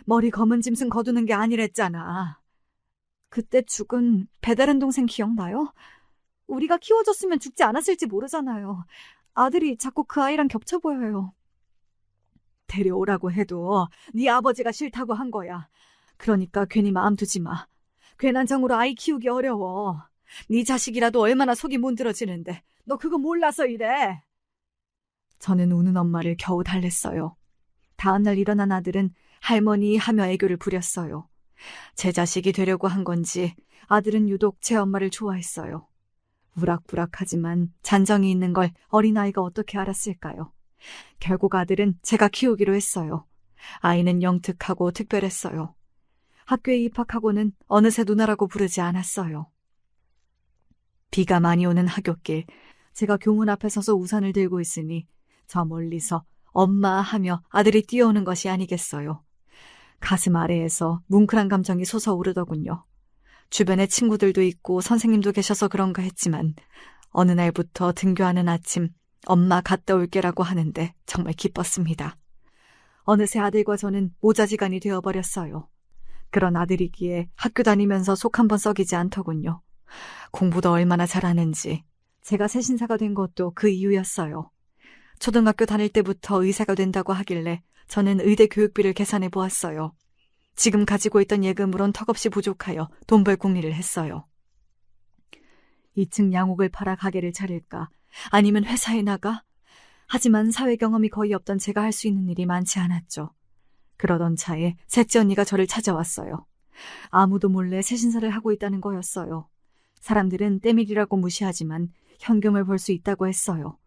머리 검은 짐승 거두는 게 아니랬잖아. 그때 죽은 배다른 동생 기억나요? 우리가 키워줬으면 죽지 않았을지 모르잖아요. 아들이 자꾸 그 아이랑 겹쳐 보여요. 데려오라고 해도 네 아버지가 싫다고 한 거야. 그러니까 괜히 마음 두지 마. 괜한 정으로 아이 키우기 어려워. 네 자식이라도 얼마나 속이 문드러지는데 너 그거 몰라서 이래. 저는 우는 엄마를 겨우 달랬어요. 다음날 일어난 아들은 할머니 하며 애교를 부렸어요. 제 자식이 되려고 한 건지 아들은 유독 제 엄마를 좋아했어요. 우락부락하지만 잔정이 있는 걸 어린아이가 어떻게 알았을까요? 결국 아들은 제가 키우기로 했어요. 아이는 영특하고 특별했어요. 학교에 입학하고는 어느새 누나라고 부르지 않았어요. 비가 많이 오는 하굣길, 제가 교문 앞에 서서 우산을 들고 있으니 저 멀리서 엄마 하며 아들이 뛰어오는 것이 아니겠어요. 가슴 아래에서 뭉클한 감정이 솟아오르더군요. 주변에 친구들도 있고 선생님도 계셔서 그런가 했지만 어느 날부터 등교하는 아침 엄마 갔다 올게라고 하는데 정말 기뻤습니다. 어느새 아들과 저는 모자지간이 되어버렸어요. 그런 아들이기에 학교 다니면서 속 한번 썩이지 않더군요. 공부도 얼마나 잘하는지. 제가 새신사가 된 것도 그 이유였어요. 초등학교 다닐 때부터 의사가 된다고 하길래 저는 의대 교육비를 계산해 보았어요. 지금 가지고 있던 예금으론 턱없이 부족하여 돈 벌 궁리를 했어요. 2층 양옥을 팔아 가게를 차릴까? 아니면 회사에 나가? 하지만 사회 경험이 거의 없던 제가 할 수 있는 일이 많지 않았죠. 그러던 차에 셋째 언니가 저를 찾아왔어요. 아무도 몰래 새신사를 하고 있다는 거였어요. 사람들은 때밀이라고 무시하지만 현금을 벌 수 있다고 했어요.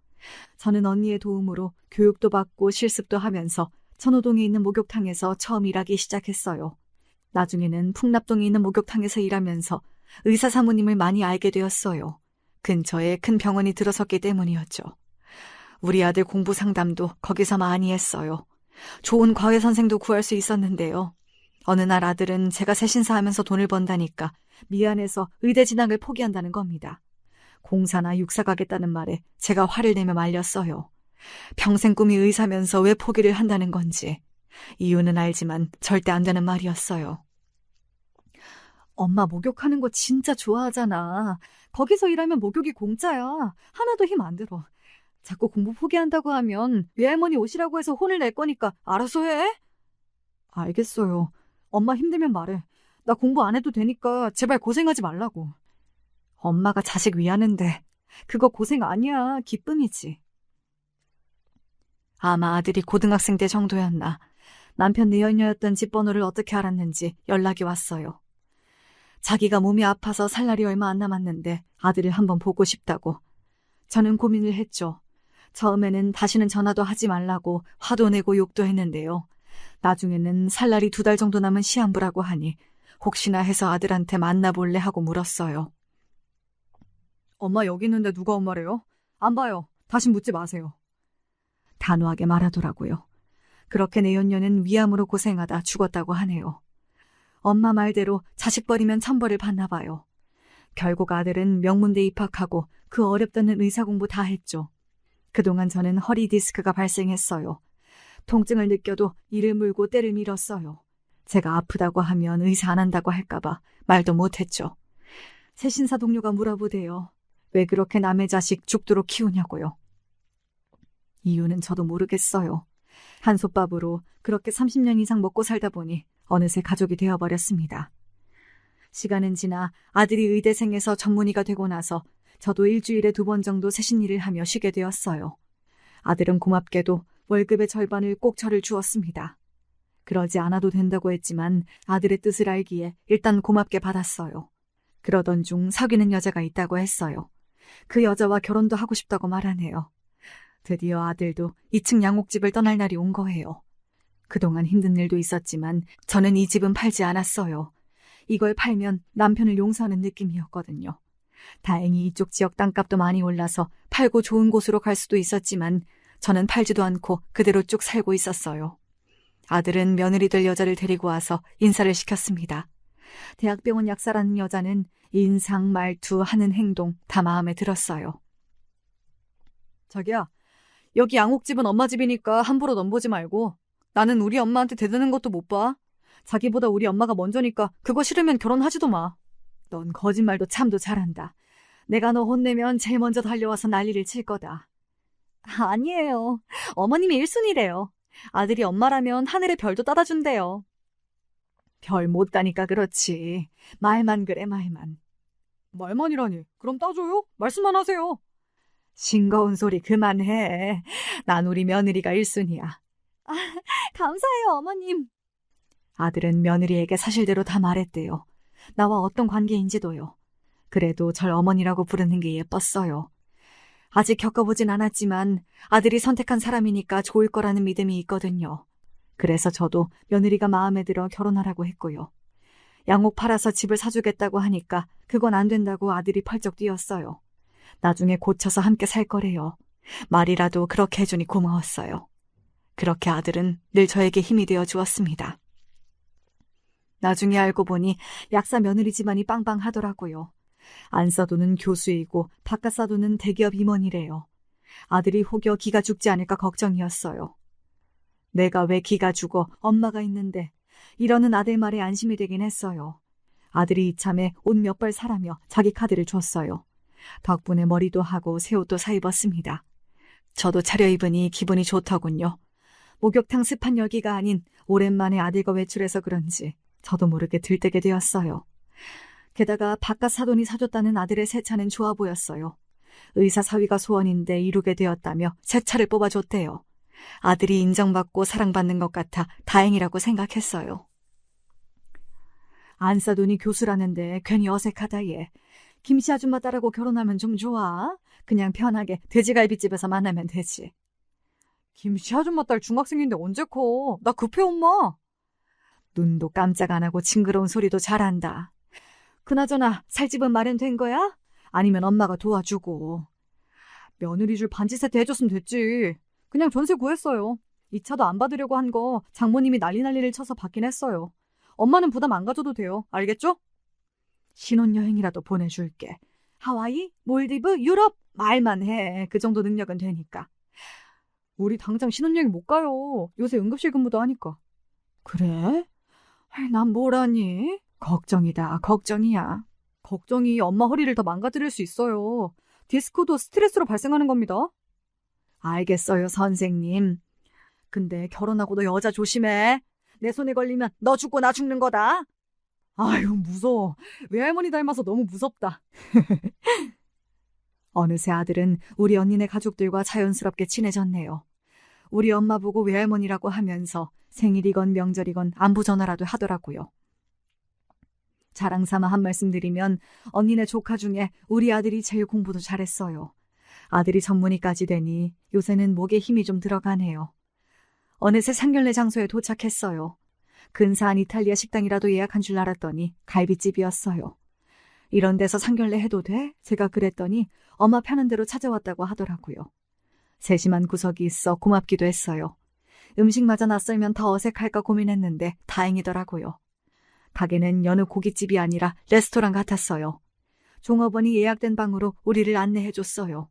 저는 언니의 도움으로 교육도 받고 실습도 하면서 천호동에 있는 목욕탕에서 처음 일하기 시작했어요. 나중에는 풍납동에 있는 목욕탕에서 일하면서 의사 사모님을 많이 알게 되었어요. 근처에 큰 병원이 들어섰기 때문이었죠. 우리 아들 공부 상담도 거기서 많이 했어요. 좋은 과외 선생도 구할 수 있었는데요. 어느 날 아들은 제가 새신사하면서 돈을 번다니까 미안해서 의대 진학을 포기한다는 겁니다. 공사나 육사 가겠다는 말에 제가 화를 내며 말렸어요. 평생 꿈이 의사면서 왜 포기를 한다는 건지. 이유는 알지만 절대 안 되는 말이었어요. 엄마 목욕하는 거 진짜 좋아하잖아. 거기서 일하면 목욕이 공짜야. 하나도 힘 안 들어. 자꾸 공부 포기한다고 하면 외할머니 오시라고 해서 혼을 낼 거니까 알아서 해. 알겠어요. 엄마 힘들면 말해. 나 공부 안 해도 되니까 제발 고생하지 말라고. 엄마가 자식 위하는데 그거 고생 아니야. 기쁨이지. 아마 아들이 고등학생 때 정도였나. 남편 내연녀였던 집 번호를 어떻게 알았는지 연락이 왔어요. 자기가 몸이 아파서 살 날이 얼마 안 남았는데 아들을 한번 보고 싶다고. 저는 고민을 했죠. 처음에는 다시는 전화도 하지 말라고 화도 내고 욕도 했는데요. 나중에는 살 날이 2달 정도 남은 시한부라고 하니 혹시나 해서 아들한테 만나볼래 하고 물었어요. 엄마 여기 있는데 누가 엄마래요? 안 봐요. 다시 묻지 마세요. 단호하게 말하더라고요. 그렇게 내연녀는 위암으로 고생하다 죽었다고 하네요. 엄마 말대로 자식 버리면 천벌을 받나 봐요. 결국 아들은 명문대 입학하고 그 어렵다는 의사 공부 다 했죠. 그동안 저는 허리 디스크가 발생했어요. 통증을 느껴도 이를 물고 때를 밀었어요. 제가 아프다고 하면 의사 안 한다고 할까봐 말도 못했죠. 새신사 동료가 물어보대요. 왜 그렇게 남의 자식 죽도록 키우냐고요. 이유는 저도 모르겠어요. 한솥밥으로 그렇게 30년 이상 먹고 살다 보니 어느새 가족이 되어버렸습니다. 시간은 지나 아들이 의대생에서 전문의가 되고 나서 저도 일주일에 2번 정도 새신일을 하며 쉬게 되었어요. 아들은 고맙게도 월급의 절반을 꼭 저를 주었습니다. 그러지 않아도 된다고 했지만 아들의 뜻을 알기에 일단 고맙게 받았어요. 그러던 중 사귀는 여자가 있다고 했어요. 그 여자와 결혼도 하고 싶다고 말하네요. 드디어 아들도 2층 양옥집을 떠날 날이 온 거예요. 그동안 힘든 일도 있었지만 저는 이 집은 팔지 않았어요. 이걸 팔면 남편을 용서하는 느낌이었거든요. 다행히 이쪽 지역 땅값도 많이 올라서 팔고 좋은 곳으로 갈 수도 있었지만 저는 팔지도 않고 그대로 쭉 살고 있었어요. 아들은 며느리 될 여자를 데리고 와서 인사를 시켰습니다. 대학병원 약사라는 여자는 인상, 말투, 하는 행동 다 마음에 들었어요. 자기야, 여기 양옥집은 엄마 집이니까 함부로 넘보지 말고. 나는 우리 엄마한테 대드는 것도 못 봐. 자기보다 우리 엄마가 먼저니까 그거 싫으면 결혼하지도 마. 넌 거짓말도 참도 잘한다. 내가 너 혼내면 제일 먼저 달려와서 난리를 칠 거다. 아니에요. 어머님이 1순위래요. 아들이 엄마라면 하늘의 별도 따다 준대요. 별 못 따니까 그렇지. 말만 그래, 말만. 말만이라니. 그럼 따줘요? 말씀만 하세요. 싱거운 소리 그만해. 난 우리 며느리가 1순위야. 감사해요, 어머님. 아들은 며느리에게 사실대로 다 말했대요. 나와 어떤 관계인지도요. 그래도 절 어머니라고 부르는 게 예뻤어요. 아직 겪어보진 않았지만 아들이 선택한 사람이니까 좋을 거라는 믿음이 있거든요. 그래서 저도 며느리가 마음에 들어 결혼하라고 했고요. 양옥 팔아서 집을 사주겠다고 하니까 그건 안 된다고 아들이 펄쩍 뛰었어요. 나중에 고쳐서 함께 살 거래요. 말이라도 그렇게 해주니 고마웠어요. 그렇게 아들은 늘 저에게 힘이 되어 주었습니다. 나중에 알고 보니 약사 며느리 집안이 빵빵하더라고요. 안 써도는 교수이고 바깥 사도는 대기업 임원이래요. 아들이 혹여 기가 죽지 않을까 걱정이었어요. 내가 왜 기가 죽어 엄마가 있는데 이러는 아들 말에 안심이 되긴 했어요. 아들이 이참에 옷 몇 벌 사라며 자기 카드를 줬어요. 덕분에 머리도 하고 새 옷도 사 입었습니다. 저도 차려입으니 기분이 좋더군요. 목욕탕 습한 열기가 아닌 오랜만에 아들과 외출해서 그런지 저도 모르게 들뜨게 되었어요. 게다가 바깥 사돈이 사줬다는 아들의 새 차는 좋아 보였어요. 의사 사위가 소원인데 이루게 되었다며 새 차를 뽑아줬대요. 아들이 인정받고 사랑받는 것 같아 다행이라고 생각했어요. 안 사돈이 교수라는데 괜히 어색하다 얘. 김씨 아줌마 딸하고 결혼하면 좀 좋아. 그냥 편하게 돼지갈비집에서 만나면 되지. 김씨 아줌마 딸 중학생인데 언제 커? 나 급해 엄마. 눈도 깜짝 안 하고 징그러운 소리도 잘한다. 그나저나 살 집은 마련된 거야? 아니면 엄마가 도와주고. 며느리 줄 반지 세트 해줬으면 됐지. 그냥 전세 구했어요. 이 차도 안 받으려고 한 거 장모님이 난리를 쳐서 받긴 했어요. 엄마는 부담 안 가져도 돼요. 알겠죠? 신혼여행이라도 보내줄게. 하와이, 몰디브, 유럽 말만 해. 그 정도 능력은 되니까. 우리 당장 신혼여행 못 가요. 요새 응급실 근무도 하니까. 그래? 난 뭐라니? 걱정이다, 걱정이야. 걱정이 엄마 허리를 더 망가뜨릴 수 있어요. 디스크도 스트레스로 발생하는 겁니다. 알겠어요, 선생님. 근데 결혼하고 너 여자 조심해. 내 손에 걸리면 너 죽고 나 죽는 거다. 아유, 무서워. 외할머니 닮아서 너무 무섭다. 어느새 아들은 우리 언니네 가족들과 자연스럽게 친해졌네요. 우리 엄마 보고 외할머니라고 하면서 생일이건 명절이건 안부 전화라도 하더라고요. 자랑 삼아 한 말씀 드리면 언니네 조카 중에 우리 아들이 제일 공부도 잘했어요. 아들이 전문의까지 되니 요새는 목에 힘이 좀 들어가네요. 어느새 상견례 장소에 도착했어요. 근사한 이탈리아 식당이라도 예약한 줄 알았더니 갈비집이었어요. 이런 데서 상견례 해도 돼? 제가 그랬더니 엄마 편한 대로 찾아왔다고 하더라고요. 세심한 구석이 있어 고맙기도 했어요. 음식마저 낯설면 더 어색할까 고민했는데 다행이더라고요. 가게는 여느 고깃집이 아니라 레스토랑 같았어요. 종업원이 예약된 방으로 우리를 안내해줬어요.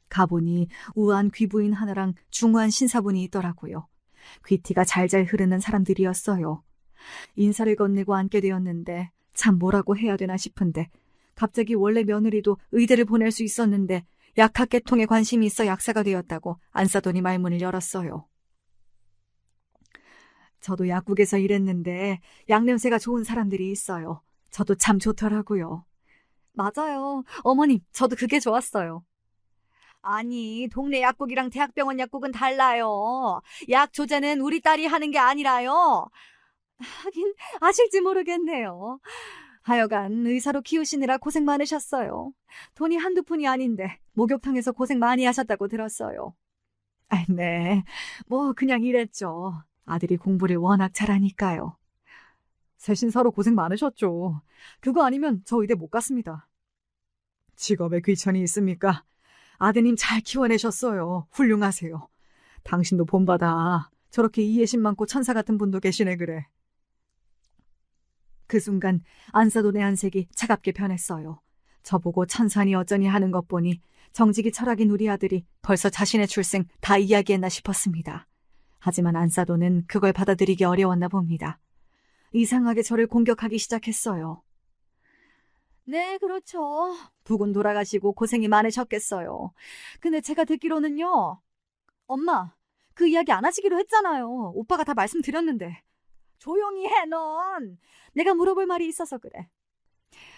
가보니 우아한 귀부인 하나랑 중후한 신사분이 있더라고요. 귀티가 잘잘 흐르는 사람들이었어요. 인사를 건네고 앉게 되었는데 참 뭐라고 해야 되나 싶은데 갑자기 원래 며느리도 의대를 보낼 수 있었는데 약학계통에 관심이 있어 약사가 되었다고 안사돈이 말문을 열었어요. 저도 약국에서 일했는데 약 냄새가 좋은 사람들이 있어요. 저도 참 좋더라고요. 맞아요. 어머님, 저도 그게 좋았어요. 아니, 동네 약국이랑 대학병원 약국은 달라요. 약 조제는 우리 딸이 하는 게 아니라요. 하긴 아실지 모르겠네요. 하여간 의사로 키우시느라 고생 많으셨어요. 돈이 한두 푼이 아닌데 목욕탕에서 고생 많이 하셨다고 들었어요. 네, 뭐 그냥 이랬죠. 아들이 공부를 워낙 잘하니까요. 세신사로 고생 많으셨죠. 그거 아니면 저 의대 못 갔습니다. 직업에 귀천이 있습니까? 아드님 잘 키워내셨어요. 훌륭하세요. 당신도 본받아. 저렇게 이해심 많고 천사 같은 분도 계시네 그래. 그 순간 안사돈의 안색이 차갑게 변했어요. 저보고 천산이 어쩌니 하는 것 보니 정직이 철학인 우리 아들이 벌써 자신의 출생 다 이야기했나 싶었습니다. 하지만 안사돈은 그걸 받아들이기 어려웠나 봅니다. 이상하게 저를 공격하기 시작했어요. 네, 그렇죠. 부군 돌아가시고 고생이 많으셨겠어요. 근데 제가 듣기로는요. 엄마, 그 이야기 안 하시기로 했잖아요. 오빠가 다 말씀드렸는데. 조용히 해, 넌. 내가 물어볼 말이 있어서 그래.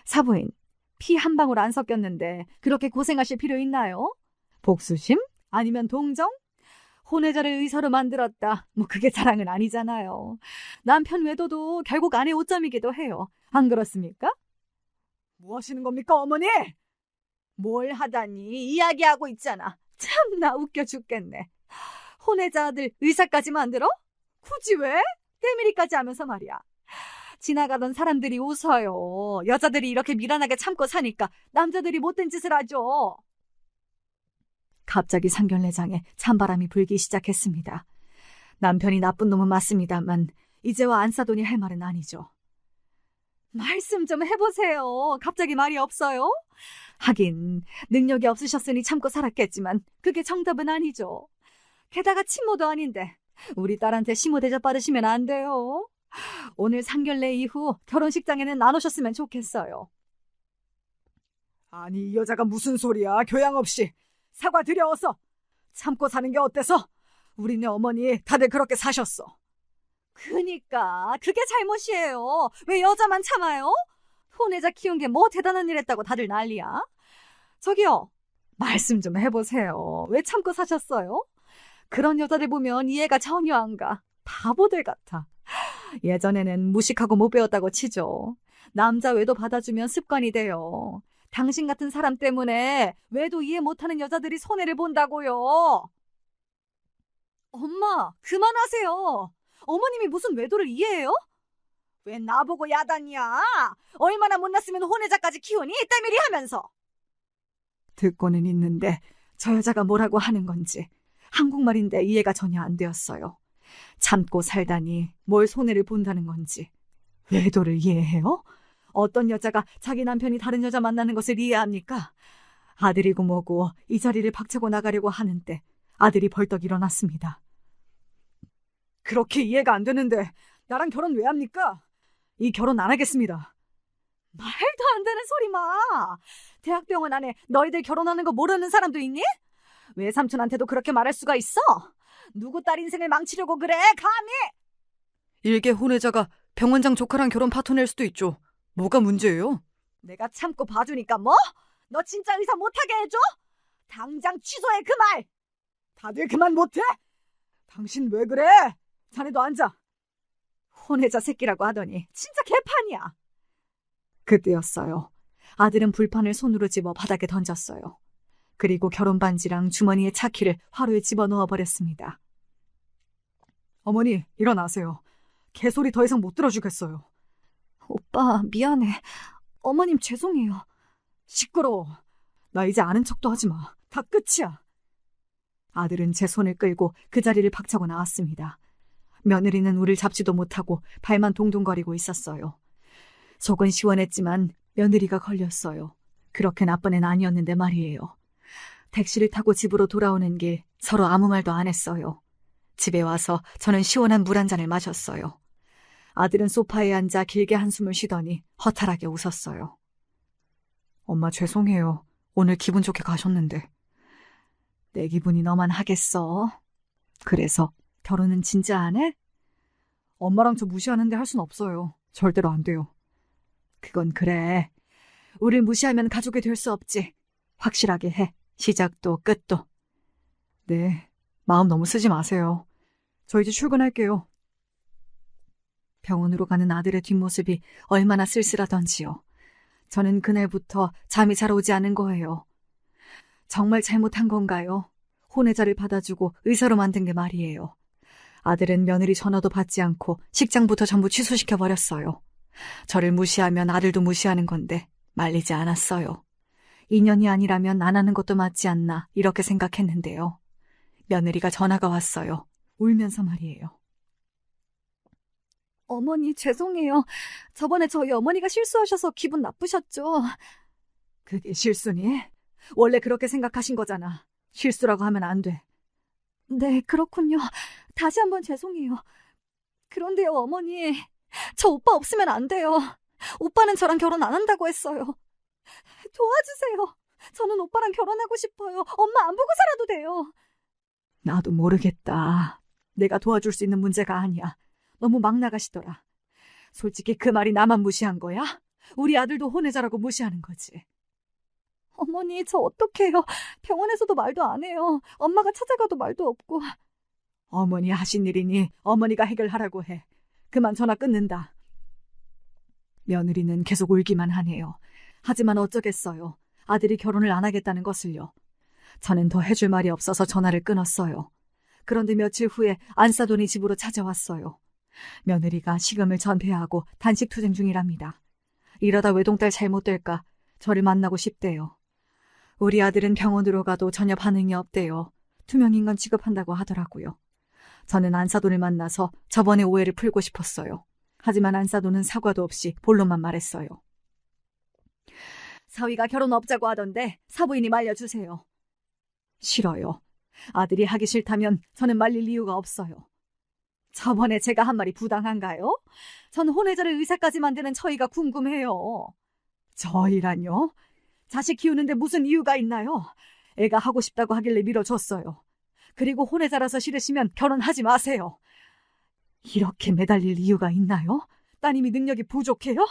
사부인, 피 한 방울 안 섞였는데 그렇게 고생하실 필요 있나요? 복수심? 아니면 동정? 혼외자를 의사로 만들었다. 뭐 그게 자랑은 아니잖아요. 남편 외도도 결국 아내 오점이기도 해요. 안 그렇습니까? 뭐 하시는 겁니까, 어머니? 뭘 하다니 이야기하고 있잖아. 참나 웃겨 죽겠네. 혼외자 아들 의사까지 만들어? 굳이 왜? 때밀이까지 하면서 말이야. 지나가던 사람들이 웃어요. 여자들이 이렇게 미련하게 참고 사니까 남자들이 못된 짓을 하죠. 갑자기 상견례장에 찬바람이 불기 시작했습니다. 남편이 나쁜 놈은 맞습니다만 이제와 안사돈이 할 말은 아니죠. 말씀 좀 해보세요. 갑자기 말이 없어요? 하긴 능력이 없으셨으니 참고 살았겠지만 그게 정답은 아니죠. 게다가 친모도 아닌데 우리 딸한테 시모 대접 받으시면 안 돼요. 오늘 상견례 이후 결혼식장에는 안 오셨으면 좋겠어요. 아니, 이 여자가 무슨 소리야. 교양 없이. 사과드려 어서. 참고 사는 게 어때서? 우리네 어머니 다들 그렇게 사셨어. 그니까 그게 잘못이에요. 왜 여자만 참아요? 혼외자 키운 게 뭐 대단한 일 했다고 다들 난리야? 저기요, 말씀 좀 해보세요. 왜 참고 사셨어요? 그런 여자들 보면 이해가 전혀 안 가. 바보들 같아. 예전에는 무식하고 못 배웠다고 치죠. 남자 외도 받아주면 습관이 돼요. 당신 같은 사람 때문에 외도 이해 못하는 여자들이 손해를 본다고요. 엄마, 그만하세요. 어머님이 무슨 외도를 이해해요? 왜 나보고 야단이야? 얼마나 못났으면 혼외자까지 키우니? 때밀이 하면서. 듣고는 있는데 저 여자가 뭐라고 하는 건지 한국말인데 이해가 전혀 안 되었어요. 참고 살다니 뭘 손해를 본다는 건지. 외도를 이해해요? 어떤 여자가 자기 남편이 다른 여자 만나는 것을 이해합니까? 아들이고 뭐고 이 자리를 박차고 나가려고 하는 때 아들이 벌떡 일어났습니다. 그렇게 이해가 안 되는데 나랑 결혼 왜 합니까? 이 결혼 안 하겠습니다. 말도 안 되는 소리 마. 대학병원 안에 너희들 결혼하는 거 모르는 사람도 있니? 외삼촌한테도 그렇게 말할 수가 있어? 누구 딸 인생을 망치려고 그래, 감히? 일개 혼외자가 병원장 조카랑 결혼 파토낼 수도 있죠. 뭐가 문제예요? 내가 참고 봐주니까 뭐? 너 진짜 의사 못하게 해줘? 당장 취소해, 그 말! 다들 그만 못해? 당신 왜 그래? 자네도 앉아. 혼외자 새끼라고 하더니 진짜 개판이야. 그때였어요. 아들은 불판을 손으로 집어 바닥에 던졌어요. 그리고 결혼 반지랑 주머니에 차키를 화로에 집어넣어 버렸습니다. 어머니, 일어나세요. 개소리 더 이상 못 들어주겠어요. 오빠, 미안해. 어머님 죄송해요. 시끄러워. 나 이제 아는 척도 하지 마. 다 끝이야. 아들은 제 손을 끌고 그 자리를 박차고 나왔습니다. 며느리는 우릴 잡지도 못하고 발만 동동거리고 있었어요. 속은 시원했지만 며느리가 걸렸어요. 그렇게 나쁜 애는 아니었는데 말이에요. 택시를 타고 집으로 돌아오는 길 서로 아무 말도 안 했어요. 집에 와서 저는 시원한 물 한 잔을 마셨어요. 아들은 소파에 앉아 길게 한숨을 쉬더니 허탈하게 웃었어요. 엄마 죄송해요. 오늘 기분 좋게 가셨는데. 내 기분이 너만 하겠어. 그래서 결혼은 진짜 안 해? 엄마랑 저 무시하는데 할 순 없어요. 절대로 안 돼요. 그건 그래. 우릴 무시하면 가족이 될 수 없지. 확실하게 해. 시작도 끝도. 네, 마음 너무 쓰지 마세요. 저 이제 출근할게요. 병원으로 가는 아들의 뒷모습이 얼마나 쓸쓸하던지요. 저는 그날부터 잠이 잘 오지 않은 거예요. 정말 잘못한 건가요? 혼외자를 받아주고 의사로 만든 게 말이에요. 아들은 며느리 전화도 받지 않고 식장부터 전부 취소시켜버렸어요. 저를 무시하면 아들도 무시하는 건데 말리지 않았어요. 인연이 아니라면 안 하는 것도 맞지 않나 이렇게 생각했는데요. 며느리가 전화가 왔어요. 울면서 말이에요. 어머니, 죄송해요. 저번에 저희 어머니가 실수하셔서 기분 나쁘셨죠? 그게 실수니? 원래 그렇게 생각하신 거잖아. 실수라고 하면 안 돼. 네, 그렇군요. 다시 한번 죄송해요. 그런데요, 어머니. 저 오빠 없으면 안 돼요. 오빠는 저랑 결혼 안 한다고 했어요. 도와주세요. 저는 오빠랑 결혼하고 싶어요. 엄마 안 보고 살아도 돼요. 나도 모르겠다. 내가 도와줄 수 있는 문제가 아니야. 너무 막 나가시더라. 솔직히 그 말이 나만 무시한 거야? 우리 아들도 혼외자라고 무시하는 거지. 어머니, 저 어떡해요. 병원에서도 말도 안 해요. 엄마가 찾아가도 말도 없고. 어머니 하신 일이니 어머니가 해결하라고 해. 그만 전화 끊는다. 며느리는 계속 울기만 하네요. 하지만 어쩌겠어요. 아들이 결혼을 안 하겠다는 것을요. 저는 더 해줄 말이 없어서 전화를 끊었어요. 그런데 며칠 후에 안사돈이 집으로 찾아왔어요. 며느리가 식음을 전폐하고 단식 투쟁 중이랍니다. 이러다 외동딸 잘못될까 저를 만나고 싶대요. 우리 아들은 병원으로 가도 전혀 반응이 없대요. 투명인간 취급한다고 하더라고요. 저는 안사돈을 만나서 저번의 오해를 풀고 싶었어요. 하지만 안사돈은 사과도 없이 본론만 말했어요. 사위가 결혼 없자고 하던데 사부인이 말려주세요. 싫어요. 아들이 하기 싫다면 저는 말릴 이유가 없어요. 저번에 제가 한 말이 부당한가요? 전 혼외자를 의사까지 만드는 저희가 궁금해요. 저희란요? 자식 키우는데 무슨 이유가 있나요? 애가 하고 싶다고 하길래 밀어줬어요. 그리고 혼외자라서 싫으시면 결혼하지 마세요. 이렇게 매달릴 이유가 있나요? 따님이 능력이 부족해요?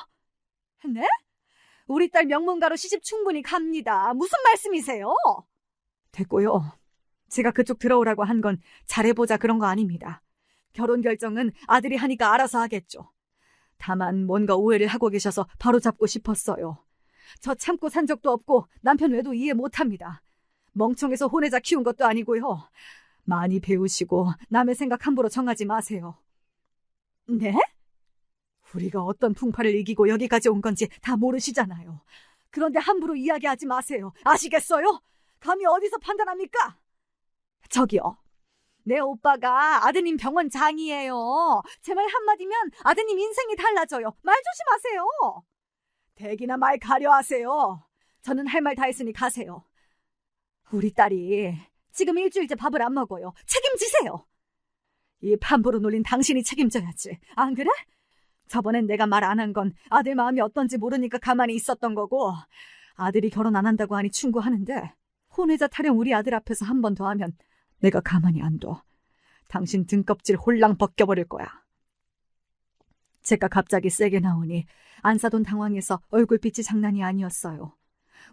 네? 우리 딸 명문가로 시집 충분히 갑니다. 무슨 말씀이세요? 됐고요. 제가 그쪽 들어오라고 한 건 잘해보자 그런 거 아닙니다. 결혼 결정은 아들이 하니까 알아서 하겠죠. 다만 뭔가 오해를 하고 계셔서 바로잡고 싶었어요. 저 참고 산 적도 없고 남편 외도 이해 못합니다. 멍청해서 혼외자 키운 것도 아니고요. 많이 배우시고 남의 생각 함부로 정하지 마세요. 네? 우리가 어떤 풍파를 이기고 여기까지 온 건지 다 모르시잖아요. 그런데 함부로 이야기하지 마세요. 아시겠어요? 감히 어디서 판단합니까? 저기요. 내 오빠가 아드님 병원장이에요. 제 말 한마디면 아드님 인생이 달라져요. 말 조심하세요. 대기나 말 가려 하세요. 저는 할 말 다 했으니 가세요. 우리 딸이 지금 일주일째 밥을 안 먹어요. 책임지세요. 이 함부로 놀린 당신이 책임져야지. 안 그래? 저번엔 내가 말 안 한 건 아들 마음이 어떤지 모르니까 가만히 있었던 거고, 아들이 결혼 안 한다고 하니 충고하는데 혼외자 타령 우리 아들 앞에서 한 번 더 하면 내가 가만히 안 둬. 당신 등껍질 홀랑 벗겨버릴 거야. 제가 갑자기 세게 나오니 안사돈 당황해서 얼굴빛이 장난이 아니었어요.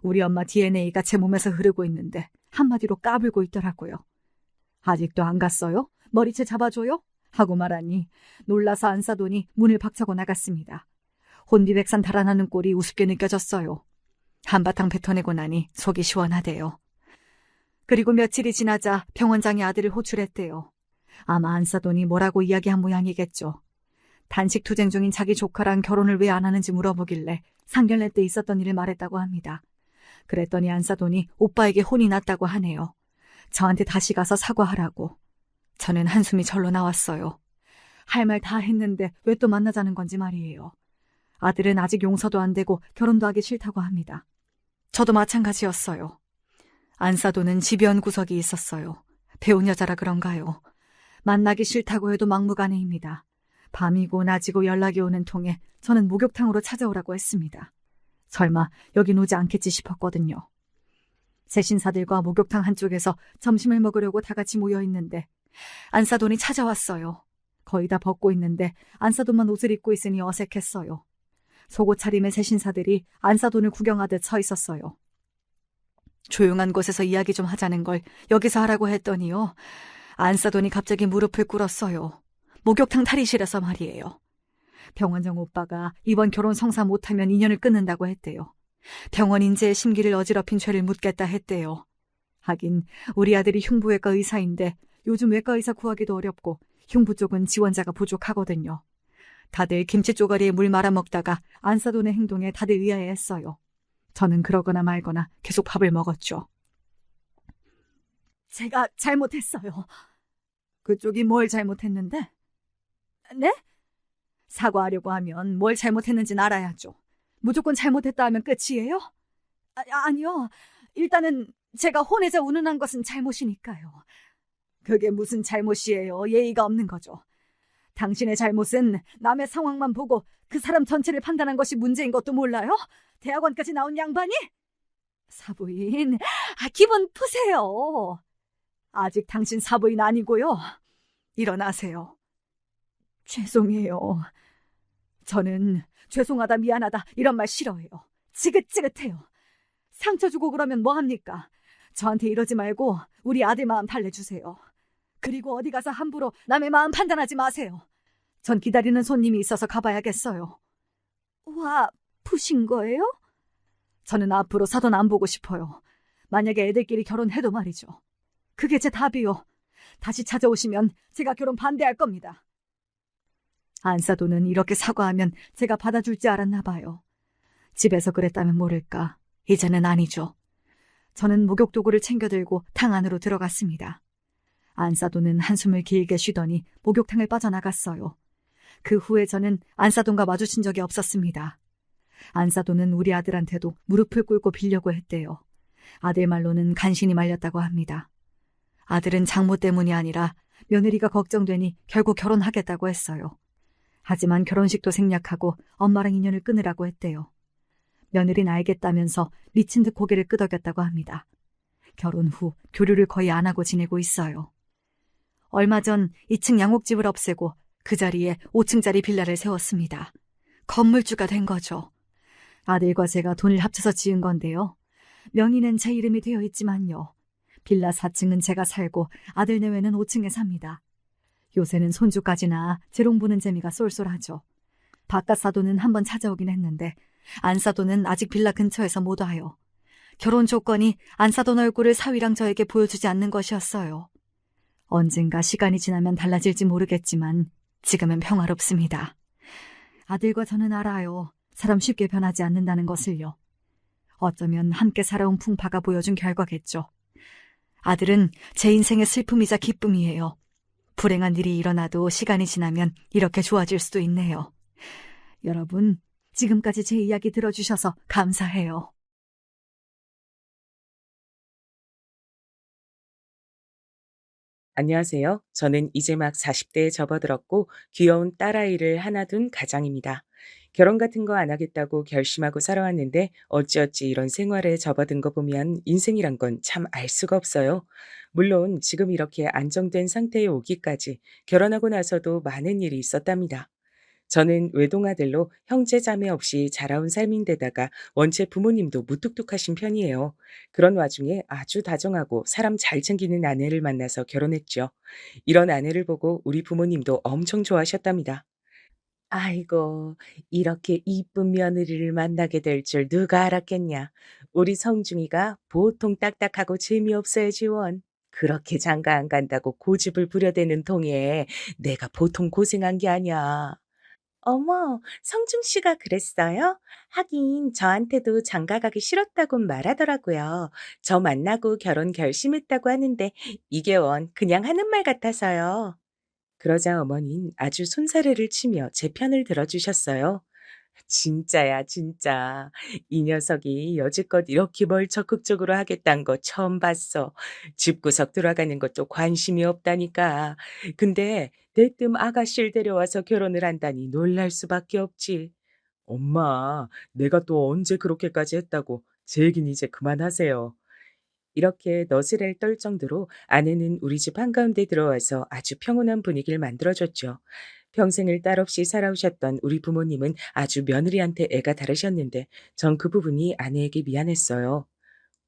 우리 엄마 DNA가 제 몸에서 흐르고 있는데 한마디로 까불고 있더라고요. 아직도 안 갔어요? 머리채 잡아줘요? 하고 말하니 놀라서 안사돈이 문을 박차고 나갔습니다. 혼비백산 달아나는 꼴이 우습게 느껴졌어요. 한바탕 뱉어내고 나니 속이 시원하대요. 그리고 며칠이 지나자 병원장이 아들을 호출했대요. 아마 안사돈이 뭐라고 이야기한 모양이겠죠. 단식 투쟁 중인 자기 조카랑 결혼을 왜 안 하는지 물어보길래 상견례 때 있었던 일을 말했다고 합니다. 그랬더니 안사돈이 오빠에게 혼이 났다고 하네요. 저한테 다시 가서 사과하라고. 저는 한숨이 절로 나왔어요. 할 말 다 했는데 왜 또 만나자는 건지 말이에요. 아들은 아직 용서도 안 되고 결혼도 하기 싫다고 합니다. 저도 마찬가지였어요. 안사돈은 집요한 구석이 있었어요. 배운 여자라 그런가요? 만나기 싫다고 해도 막무가내입니다. 밤이고 낮이고 연락이 오는 통에 저는 목욕탕으로 찾아오라고 했습니다. 설마 여긴 오지 않겠지 싶었거든요. 새 신사들과 목욕탕 한쪽에서 점심을 먹으려고 다 같이 모여있는데 안사돈이 찾아왔어요. 거의 다 벗고 있는데 안사돈만 옷을 입고 있으니 어색했어요. 속옷 차림의 새 신사들이 안사돈을 구경하듯 서 있었어요. 조용한 곳에서 이야기 좀 하자는 걸 여기서 하라고 했더니요. 안사돈이 갑자기 무릎을 꿇었어요. 목욕탕 탈의실에서 말이에요. 병원장 오빠가 이번 결혼 성사 못하면 인연을 끊는다고 했대요. 병원 인재의 심기를 어지럽힌 죄를 묻겠다 했대요. 하긴 우리 아들이 흉부외과 의사인데 요즘 외과 의사 구하기도 어렵고 흉부 쪽은 지원자가 부족하거든요. 다들 김치 쪼가리에 물 말아먹다가 안사돈의 행동에 다들 의아해했어요. 저는 그러거나 말거나 계속 밥을 먹었죠. 제가 잘못했어요. 그쪽이 뭘 잘못했는데? 네? 사과하려고 하면 뭘 잘못했는지는 알아야죠. 무조건 잘못했다 하면 끝이에요? 아니요. 일단은 제가 혼외자 운운한 것은 잘못이니까요. 그게 무슨 잘못이에요? 예의가 없는 거죠. 당신의 잘못은 남의 상황만 보고 그 사람 전체를 판단한 것이 문제인 것도 몰라요? 대학원까지 나온 양반이? 사부인, 기분 푸세요. 아직 당신 사부인 아니고요. 일어나세요. 죄송해요. 저는 죄송하다 미안하다 이런 말 싫어해요. 지긋지긋해요. 상처 주고 그러면 뭐합니까? 저한테 이러지 말고 우리 아들 마음 달래주세요. 그리고 어디 가서 함부로 남의 마음 판단하지 마세요. 전 기다리는 손님이 있어서 가봐야겠어요. 와, 푸신 거예요? 저는 앞으로 사돈 안 보고 싶어요. 만약에 애들끼리 결혼해도 말이죠. 그게 제 답이요. 다시 찾아오시면 제가 결혼 반대할 겁니다. 안사돈은 이렇게 사과하면 제가 받아줄지 알았나 봐요. 집에서 그랬다면 모를까. 이제는 아니죠. 저는 목욕도구를 챙겨들고 탕 안으로 들어갔습니다. 안사돈은 한숨을 길게 쉬더니 목욕탕을 빠져나갔어요. 그 후에 저는 안사돈과 마주친 적이 없었습니다. 안사돈은 우리 아들한테도 무릎을 꿇고 빌려고 했대요. 아들 말로는 간신히 말렸다고 합니다. 아들은 장모 때문이 아니라 며느리가 걱정되니 결국 결혼하겠다고 했어요. 하지만 결혼식도 생략하고 엄마랑 인연을 끊으라고 했대요. 며느리는 알겠다면서 미친 듯 고개를 끄덕였다고 합니다. 결혼 후 교류를 거의 안 하고 지내고 있어요. 얼마 전 2층 양옥집을 없애고 그 자리에 5층짜리 빌라를 세웠습니다. 건물주가 된 거죠. 아들과 제가 돈을 합쳐서 지은 건데요. 명의는 제 이름이 되어 있지만요. 빌라 4층은 제가 살고 아들 내외는 5층에 삽니다. 요새는 손주까지나 재롱 보는 재미가 쏠쏠하죠. 바깥 사돈은 한번 찾아오긴 했는데 안사돈은 아직 빌라 근처에서 못 와요. 결혼 조건이 안사돈 얼굴을 사위랑 저에게 보여주지 않는 것이었어요. 언젠가 시간이 지나면 달라질지 모르겠지만 지금은 평화롭습니다. 아들과 저는 알아요. 사람 쉽게 변하지 않는다는 것을요. 어쩌면 함께 살아온 풍파가 보여준 결과겠죠. 아들은 제 인생의 슬픔이자 기쁨이에요. 불행한 일이 일어나도 시간이 지나면 이렇게 좋아질 수도 있네요. 여러분, 지금까지 제 이야기 들어주셔서 감사해요. 안녕하세요. 저는 이제 막 40대에 접어들었고 귀여운 딸아이를 하나 둔 가장입니다. 결혼 같은 거 안 하겠다고 결심하고 살아왔는데 어찌어찌 이런 생활에 접어든 거 보면 인생이란 건 참 알 수가 없어요. 물론 지금 이렇게 안정된 상태에 오기까지 결혼하고 나서도 많은 일이 있었답니다. 저는 외동아들로 형제 자매 없이 자라온 삶인데다가 원체 부모님도 무뚝뚝하신 편이에요. 그런 와중에 아주 다정하고 사람 잘 챙기는 아내를 만나서 결혼했죠. 이런 아내를 보고 우리 부모님도 엄청 좋아하셨답니다. 아이고, 이렇게 이쁜 며느리를 만나게 될 줄 누가 알았겠냐. 우리 성중이가 보통 딱딱하고 재미없어야지 원. 그렇게 장가 안 간다고 고집을 부려대는 통에 내가 보통 고생한 게 아니야. 어머, 성중 씨가 그랬어요? 하긴 저한테도 장가 가기 싫었다고 말하더라고요. 저 만나고 결혼 결심했다고 하는데 이게 원 그냥 하는 말 같아서요. 그러자 어머닌 아주 손사래를 치며 제 편을 들어주셨어요. 진짜야, 진짜. 이 녀석이 여지껏 이렇게 뭘 적극적으로 하겠다는 거 처음 봤어. 집구석 들어가는 것도 관심이 없다니까. 근데 대뜸 아가씨를 데려와서 결혼을 한다니 놀랄 수밖에 없지. 엄마, 내가 또 언제 그렇게까지 했다고. 제 얘기는 이제 그만하세요. 이렇게 너스레를 떨 정도로 아내는 우리 집 한가운데 들어와서 아주 평온한 분위기를 만들어줬죠. 평생을 딸 없이 살아오셨던 우리 부모님은 아주 며느리한테 애가 다르셨는데 전 그 부분이 아내에게 미안했어요.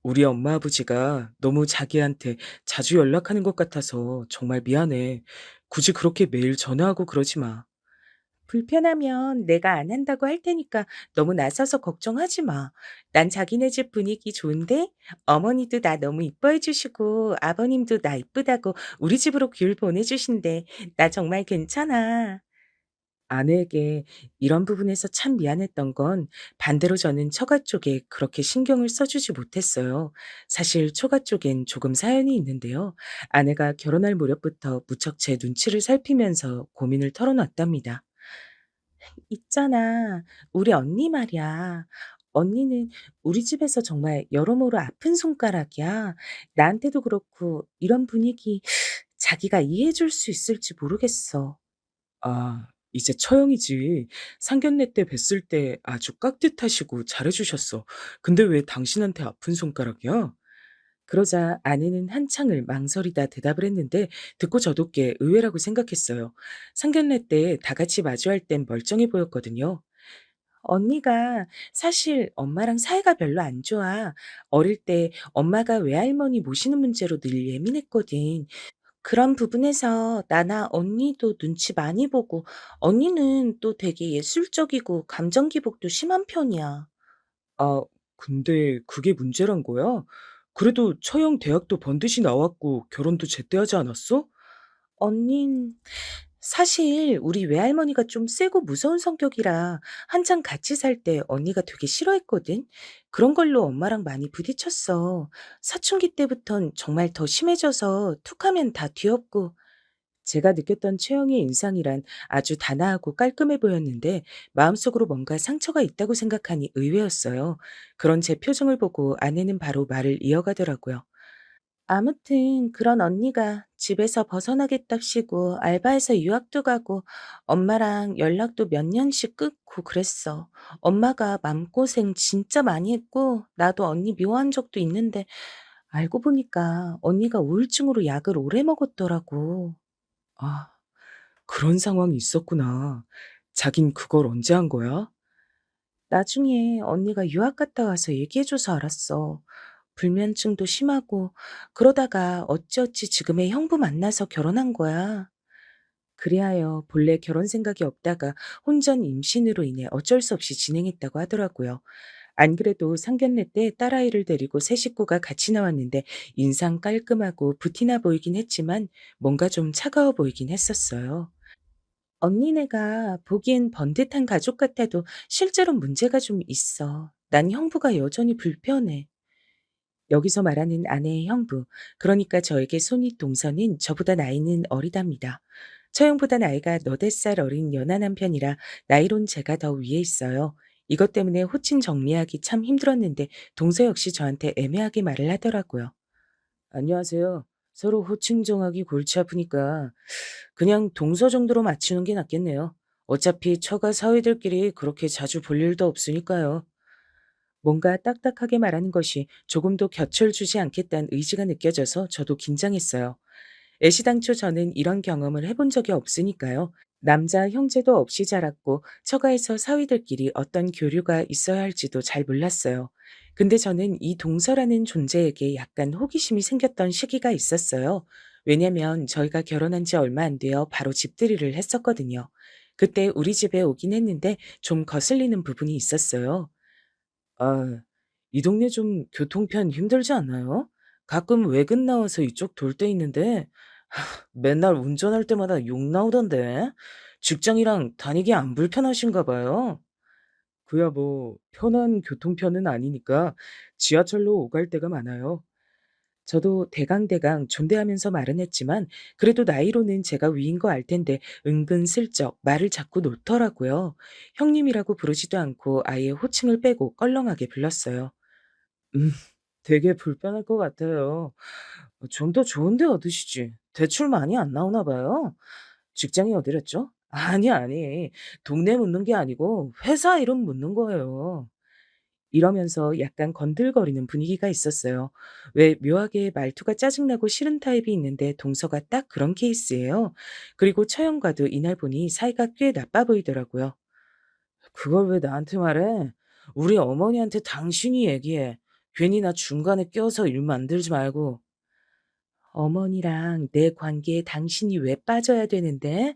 우리 엄마 아버지가 너무 자기한테 자주 연락하는 것 같아서 정말 미안해. 굳이 그렇게 매일 전화하고 그러지 마. 불편하면 내가 안 한다고 할 테니까 너무 나서서 걱정하지 마. 난 자기네 집 분위기 좋은데 어머니도 나 너무 이뻐해 주시고 아버님도 나 이쁘다고 우리 집으로 귤 보내주신대. 나 정말 괜찮아. 아내에게 이런 부분에서 참 미안했던 건 반대로 저는 처가 쪽에 그렇게 신경을 써주지 못했어요. 사실 처가 쪽엔 조금 사연이 있는데요. 아내가 결혼할 무렵부터 무척 제 눈치를 살피면서 고민을 털어놨답니다. 있잖아. 우리 언니 말이야. 언니는 우리 집에서 정말 여러모로 아픈 손가락이야. 나한테도 그렇고 이런 분위기 자기가 이해해 줄 수 있을지 모르겠어. 아, 이제 처형이지. 상견례 때 뵀을 때 아주 깍듯하시고 잘해주셨어. 근데 왜 당신한테 아픈 손가락이야? 그러자 아내는 한창을 망설이다 대답을 했는데 듣고 저도 꽤 의외라고 생각했어요. 상견례 때 다 같이 마주할 땐 멀쩡해 보였거든요. 언니가 사실 엄마랑 사이가 별로 안 좋아. 어릴 때 엄마가 외할머니 모시는 문제로 늘 예민했거든. 그런 부분에서 나나 언니도 눈치 많이 보고 언니는 또 되게 예술적이고 감정 기복도 심한 편이야. 아, 근데 그게 문제란 거야? 그래도 처형 대학도 번듯이 나왔고 결혼도 제때 하지 않았어? 언닌 사실 우리 외할머니가 좀 세고 무서운 성격이라 한창 같이 살 때 언니가 되게 싫어했거든. 그런 걸로 엄마랑 많이 부딪혔어. 사춘기 때부턴 정말 더 심해져서 툭하면 다 뒤엎고 제가 느꼈던 최영의 인상이란 아주 단아하고 깔끔해 보였는데 마음속으로 뭔가 상처가 있다고 생각하니 의외였어요. 그런 제 표정을 보고 아내는 바로 말을 이어가더라고요. 아무튼 그런 언니가 집에서 벗어나겠답시고 알바해서 유학도 가고 엄마랑 연락도 몇 년씩 끊고 그랬어. 엄마가 맘고생 진짜 많이 했고 나도 언니 미워한 적도 있는데 알고 보니까 언니가 우울증으로 약을 오래 먹었더라고. 아, 그런 상황이 있었구나. 자긴 그걸 언제 한 거야? 나중에 언니가 유학 갔다 와서 얘기해줘서 알았어. 불면증도 심하고 그러다가 어찌어찌 지금의 형부 만나서 결혼한 거야. 그리하여 본래 결혼 생각이 없다가 혼전 임신으로 인해 어쩔 수 없이 진행했다고 하더라고요. 안 그래도 상견례 때 딸아이를 데리고 세 식구가 같이 나왔는데 인상 깔끔하고 부티나 보이긴 했지만 뭔가 좀 차가워 보이긴 했었어요. 언니네가 보기엔 번듯한 가족 같아도 실제로 문제가 좀 있어. 난 형부가 여전히 불편해. 여기서 말하는 아내의 형부, 그러니까 저에게 손윗 동서는 저보다 나이는 어리답니다. 처형보다 나이가 너댓 살 어린 연하남 편이라 나이론 제가 더 위에 있어요. 이것 때문에 호칭 정리하기 참 힘들었는데 동서 역시 저한테 애매하게 말을 하더라고요. 안녕하세요. 서로 호칭 정하기 골치 아프니까 그냥 동서 정도로 맞추는 게 낫겠네요. 어차피 처가 사위들끼리 그렇게 자주 볼 일도 없으니까요. 뭔가 딱딱하게 말하는 것이 조금도 곁을 주지 않겠다는 의지가 느껴져서 저도 긴장했어요. 애시당초 저는 이런 경험을 해본 적이 없으니까요. 남자 형제도 없이 자랐고 처가에서 사위들끼리 어떤 교류가 있어야 할지도 잘 몰랐어요. 근데 저는 이 동서라는 존재에게 약간 호기심이 생겼던 시기가 있었어요. 왜냐면 저희가 결혼한 지 얼마 안 되어 바로 집들이를 했었거든요. 그때 우리 집에 오긴 했는데 좀 거슬리는 부분이 있었어요. 아, 이 동네 좀 교통편 힘들지 않나요? 가끔 외근 나와서 이쪽 돌 때 있는데 맨날 운전할 때마다 욕 나오던데. 직장이랑 다니기 안 불편하신가 봐요. 그야 뭐 편한 교통편은 아니니까 지하철로 오갈 때가 많아요. 저도 대강대강 존대하면서 말은 했지만 그래도 나이로는 제가 위인 거 알 텐데 은근슬쩍 말을 자꾸 놓더라고요. 형님이라고 부르지도 않고 아예 호칭을 빼고 껄렁하게 불렀어요. 음, 되게 불편할 것 같아요. 좀 더 좋은 데 얻으시지. 대출 많이 안 나오나 봐요. 직장이 어디랬죠? 아니. 동네 묻는 게 아니고 회사 이름 묻는 거예요. 이러면서 약간 건들거리는 분위기가 있었어요. 왜 묘하게 말투가 짜증나고 싫은 타입이 있는데 동서가 딱 그런 케이스예요. 그리고 처형과도 이날 보니 사이가 꽤 나빠 보이더라고요. 그걸 왜 나한테 말해? 우리 어머니한테 당신이 얘기해. 괜히 나 중간에 껴서 일 만들지 말고. 어머니랑 내 관계에 당신이 왜 빠져야 되는데?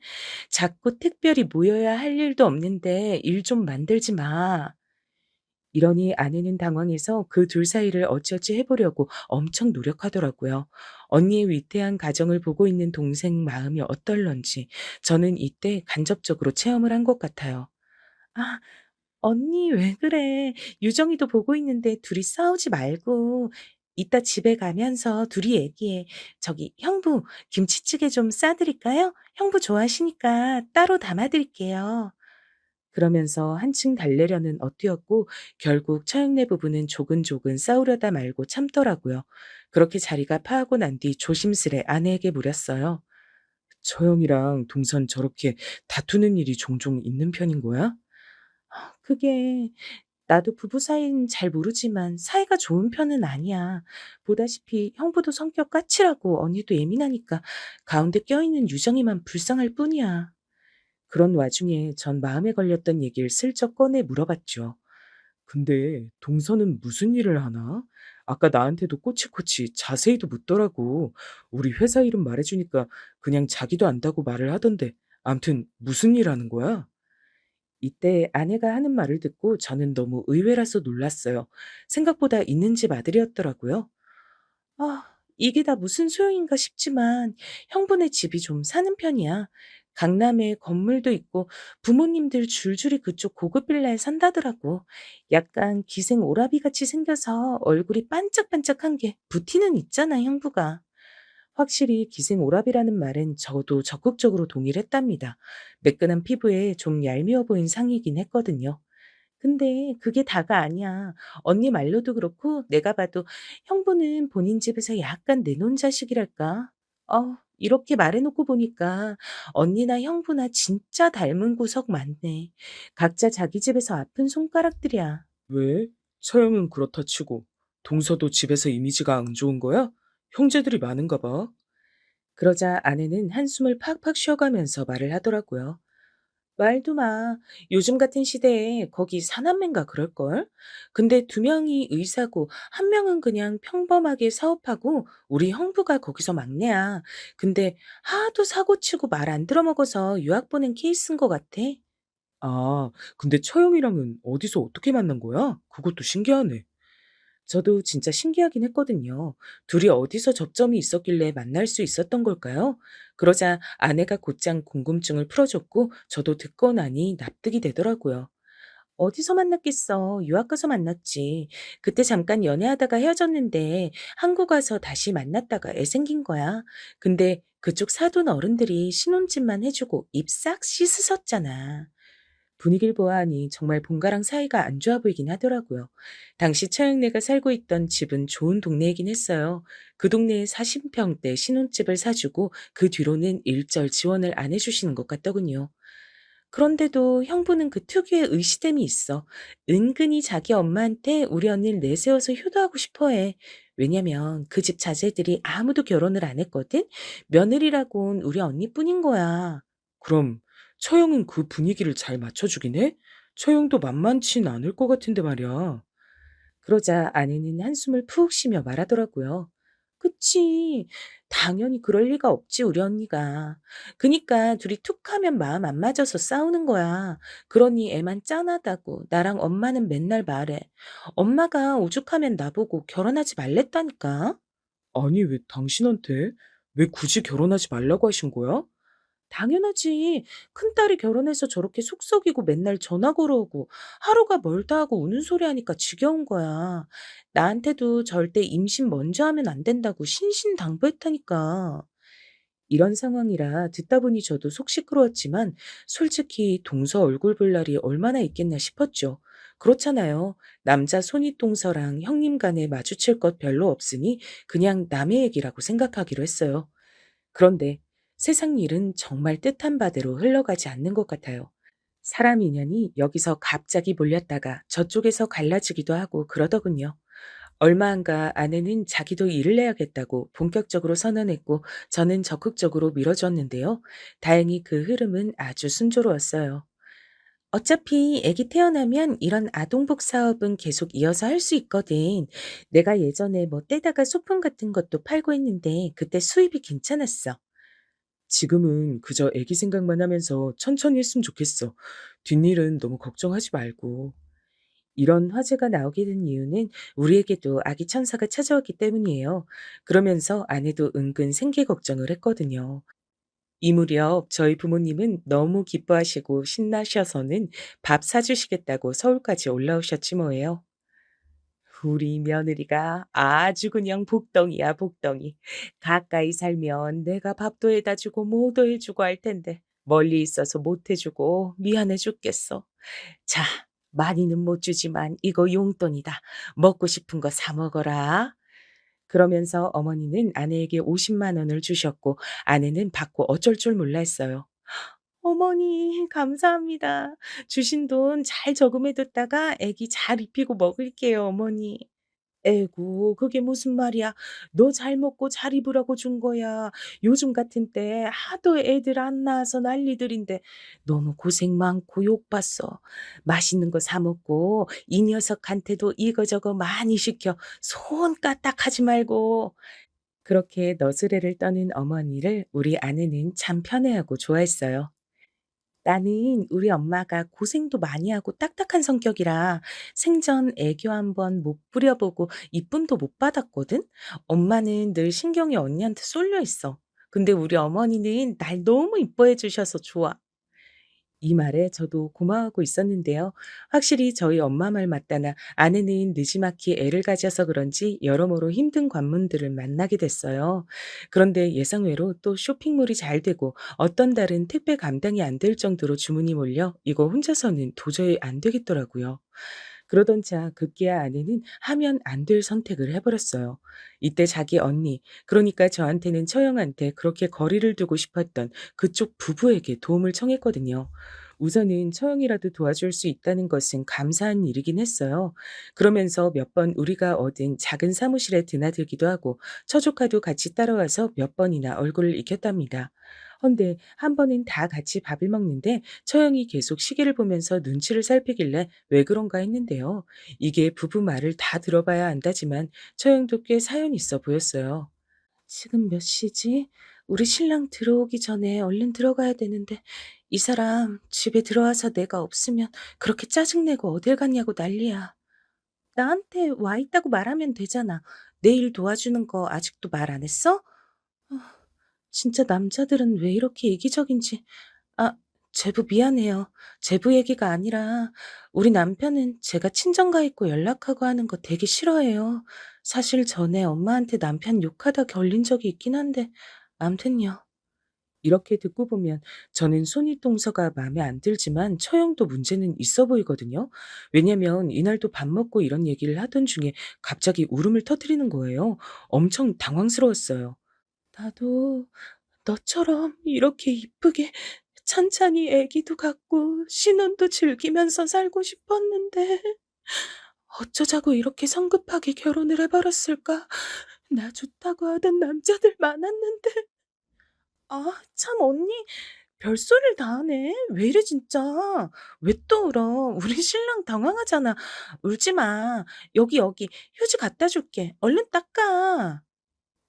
자꾸 특별히 모여야 할 일도 없는데 일 좀 만들지 마. 이러니 아내는 당황해서 그 둘 사이를 어찌어찌 해보려고 엄청 노력하더라고요. 언니의 위태한 가정을 보고 있는 동생 마음이 어떨런지 저는 이때 간접적으로 체험을 한 것 같아요. 아, 언니 왜 그래? 유정이도 보고 있는데 둘이 싸우지 말고 이따 집에 가면서 둘이 얘기해. 저기 형부 김치찌개 좀 싸드릴까요? 형부 좋아하시니까 따로 담아드릴게요. 그러면서 한층 달래려는 어투였고 결국 처형네 부부는 조근조근 싸우려다 말고 참더라고요. 그렇게 자리가 파하고 난 뒤 조심스레 아내에게 물었어요. 처형이랑 동선 저렇게 다투는 일이 종종 있는 편인 거야? 그게 나도 부부 사이는 잘 모르지만 사이가 좋은 편은 아니야. 보다시피 형부도 성격 까칠하고 언니도 예민하니까 가운데 껴있는 유정이만 불쌍할 뿐이야. 그런 와중에 전 마음에 걸렸던 얘기를 슬쩍 꺼내 물어봤죠. 근데 동서는 무슨 일을 하나? 아까 나한테도 꼬치꼬치 자세히도 묻더라고. 우리 회사 이름 말해주니까 그냥 자기도 안다고 말을 하던데. 암튼 무슨 일 하는 거야? 이때 아내가 하는 말을 듣고 저는 너무 의외라서 놀랐어요. 생각보다 있는 집 아들이었더라고요. 아, 이게 다 무슨 소용인가 싶지만 형부네 집이 좀 사는 편이야. 강남에 건물도 있고 부모님들 줄줄이 그쪽 고급 빌라에 산다더라고. 약간 기생 오라비 같이 생겨서 얼굴이 반짝반짝한 게 부티는 있잖아, 형부가. 확실히 기생 오라비라는 말엔 저도 적극적으로 동의를 했답니다. 매끈한 피부에 좀 얄미워 보인 상이긴 했거든요. 근데 그게 다가 아니야. 언니 말로도 그렇고 내가 봐도 형부는 본인 집에서 약간 내놓은 자식이랄까? 이렇게 말해놓고 보니까 언니나 형부나 진짜 닮은 구석 많네. 각자 자기 집에서 아픈 손가락들이야. 왜? 처형은 그렇다 치고 동서도 집에서 이미지가 안 좋은 거야? 형제들이 많은가 봐. 그러자 아내는 한숨을 팍팍 쉬어가면서 말을 하더라고요. 말도 마. 요즘 같은 시대에 거기 사남매인가 그럴걸? 근데 두 명이 의사고 한 명은 그냥 평범하게 사업하고 우리 형부가 거기서 막내야. 근데 하도 사고치고 말 안 들어먹어서 유학 보낸 케이스인 것 같아. 아, 근데 처형이랑은 어디서 어떻게 만난 거야? 그것도 신기하네. 저도 진짜 신기하긴 했거든요. 둘이 어디서 접점이 있었길래 만날 수 있었던 걸까요? 그러자 아내가 곧장 궁금증을 풀어줬고 저도 듣고 나니 납득이 되더라고요. 어디서 만났겠어. 유학 가서 만났지. 그때 잠깐 연애하다가 헤어졌는데 한국 와서 다시 만났다가 애 생긴 거야. 근데 그쪽 사돈 어른들이 신혼집만 해주고 입 싹 씻으셨잖아. 분위기를 보아하니 정말 본가랑 사이가 안 좋아 보이긴 하더라고요. 당시 처형네가 살고 있던 집은 좋은 동네이긴 했어요. 그 동네에 40평대 신혼집을 사주고 그 뒤로는 일절 지원을 안 해주시는 것 같더군요. 그런데도 형부는 그 특유의 의시됨이 있어. 은근히 자기 엄마한테 우리 언니를 내세워서 효도하고 싶어 해. 왜냐면 그 집 자제들이 아무도 결혼을 안 했거든? 며느리라곤 우리 언니뿐인 거야. 그럼 처형은 그 분위기를 잘 맞춰주긴 해? 처형도 만만치 않을 것 같은데 말이야. 그러자 아내는 한숨을 푹 쉬며 말하더라고요. 그치. 당연히 그럴 리가 없지, 우리 언니가. 그니까 둘이 툭 하면 마음 안 맞아서 싸우는 거야. 그러니 애만 짠하다고 나랑 엄마는 맨날 말해. 엄마가 오죽하면 나보고 결혼하지 말랬다니까. 아니, 왜 당신한테? 왜 굳이 결혼하지 말라고 하신 거야? 당연하지. 큰딸이 결혼해서 저렇게 속썩이고 맨날 전화 걸어오고 하루가 멀다 하고 우는 소리 하니까 지겨운 거야. 나한테도 절대 임신 먼저 하면 안 된다고 신신당부했다니까. 이런 상황이라 듣다 보니 저도 속 시끄러웠지만 솔직히 동서 얼굴 볼 날이 얼마나 있겠나 싶었죠. 그렇잖아요. 남자 손윗동서랑 형님 간에 마주칠 것 별로 없으니 그냥 남의 얘기라고 생각하기로 했어요. 그런데 세상 일은 정말 뜻한 바대로 흘러가지 않는 것 같아요. 사람 인연이 여기서 갑자기 몰렸다가 저쪽에서 갈라지기도 하고 그러더군요. 얼마 안가 아내는 자기도 일을 해야겠다고 본격적으로 선언했고 저는 적극적으로 밀어줬는데요. 다행히 그 흐름은 아주 순조로웠어요. 어차피 아기 태어나면 이런 아동복 사업은 계속 이어서 할 수 있거든. 내가 예전에 뭐 떼다가 소품 같은 것도 팔고 했는데 그때 수입이 괜찮았어. 지금은 그저 애기 생각만 하면서 천천히 했으면 좋겠어. 뒷일은 너무 걱정하지 말고. 이런 화제가 나오게 된 이유는 우리에게도 아기 천사가 찾아왔기 때문이에요. 그러면서 아내도 은근 생계 걱정을 했거든요. 이 무렵 저희 부모님은 너무 기뻐하시고 신나셔서는 밥 사주시겠다고 서울까지 올라오셨지 뭐예요. 우리 며느리가 아주 그냥 복덩이야, 복덩이. 가까이 살면 내가 밥도 해다 주고 뭐도 해주고 할 텐데. 멀리 있어서 못 해주고 미안해 죽겠어. 자, 많이는 못 주지만 이거 용돈이다. 먹고 싶은 거 사 먹어라. 그러면서 어머니는 아내에게 50만 원을 주셨고 아내는 받고 어쩔 줄 몰라 했어요. 어머니, 감사합니다. 주신 돈 잘 저금해뒀다가 애기 잘 입히고 먹을게요, 어머니. 에구, 그게 무슨 말이야. 너 잘 먹고 잘 입으라고 준 거야. 요즘 같은 때 하도 애들 안 낳아서 난리들인데 너무 고생 많고 욕봤어. 맛있는 거 사 먹고 이 녀석한테도 이거저거 많이 시켜. 손 까딱하지 말고. 그렇게 너스레를 떠는 어머니를 우리 아내는 참 편애하고 좋아했어요. 나는 우리 엄마가 고생도 많이 하고 딱딱한 성격이라 생전 애교 한번 못 부려보고 이쁨도 못 받았거든? 엄마는 늘 신경이 언니한테 쏠려 있어. 근데 우리 어머니는 날 너무 이뻐해 주셔서 좋아. 이 말에 저도 고마워하고 있었는데요. 확실히 저희 엄마 말 맞다나 아내는 느지막이 애를 가져서 그런지 여러모로 힘든 관문들을 만나게 됐어요. 그런데 예상외로 또 쇼핑몰이 잘 되고 어떤 달은 택배 감당이 안 될 정도로 주문이 몰려 이거 혼자서는 도저히 안 되겠더라고요. 그러던 차 급기야 아내는 하면 안 될 선택을 해버렸어요. 이때 자기 언니, 그러니까 저한테는 처형한테 그렇게 거리를 두고 싶었던 그쪽 부부에게 도움을 청했거든요. 우선은 처형이라도 도와줄 수 있다는 것은 감사한 일이긴 했어요. 그러면서 몇 번 우리가 얻은 작은 사무실에 드나들기도 하고 처조카도 같이 따라와서 몇 번이나 얼굴을 익혔답니다. 헌데 한 번은 다 같이 밥을 먹는데 처형이 계속 시계를 보면서 눈치를 살피길래 왜 그런가 했는데요. 이게 부부 말을 다 들어봐야 안다지만 처형도 꽤 사연이 있어 보였어요. 지금 몇 시지? 우리 신랑 들어오기 전에 얼른 들어가야 되는데 이 사람 집에 들어와서 내가 없으면 그렇게 짜증내고 어딜 갔냐고 난리야. 나한테 와 있다고 말하면 되잖아. 내일 도와주는 거 아직도 말 안 했어? 아, 진짜 남자들은 왜 이렇게 이기적인지. 아, 제부 미안해요. 제부 얘기가 아니라 우리 남편은 제가 친정가 있고 연락하고 하는 거 되게 싫어해요. 사실 전에 엄마한테 남편 욕하다 걸린 적이 있긴 한데 암튼요. 이렇게 듣고 보면 저는 손윗동서가 마음에 안 들지만 처형도 문제는 있어 보이거든요. 왜냐면 이날도 밥 먹고 이런 얘기를 하던 중에 갑자기 울음을 터뜨리는 거예요. 엄청 당황스러웠어요. 나도 너처럼 이렇게 이쁘게 찬찬히 애기도 갖고 신혼도 즐기면서 살고 싶었는데 어쩌자고 이렇게 성급하게 결혼을 해버렸을까? 나 좋다고 하던 남자들 많았는데. 아, 참 언니 별소리를 다 하네. 왜 이래 진짜. 왜 또 울어? 우리 신랑 당황하잖아. 울지 마. 여기 휴지 갖다 줄게. 얼른 닦아.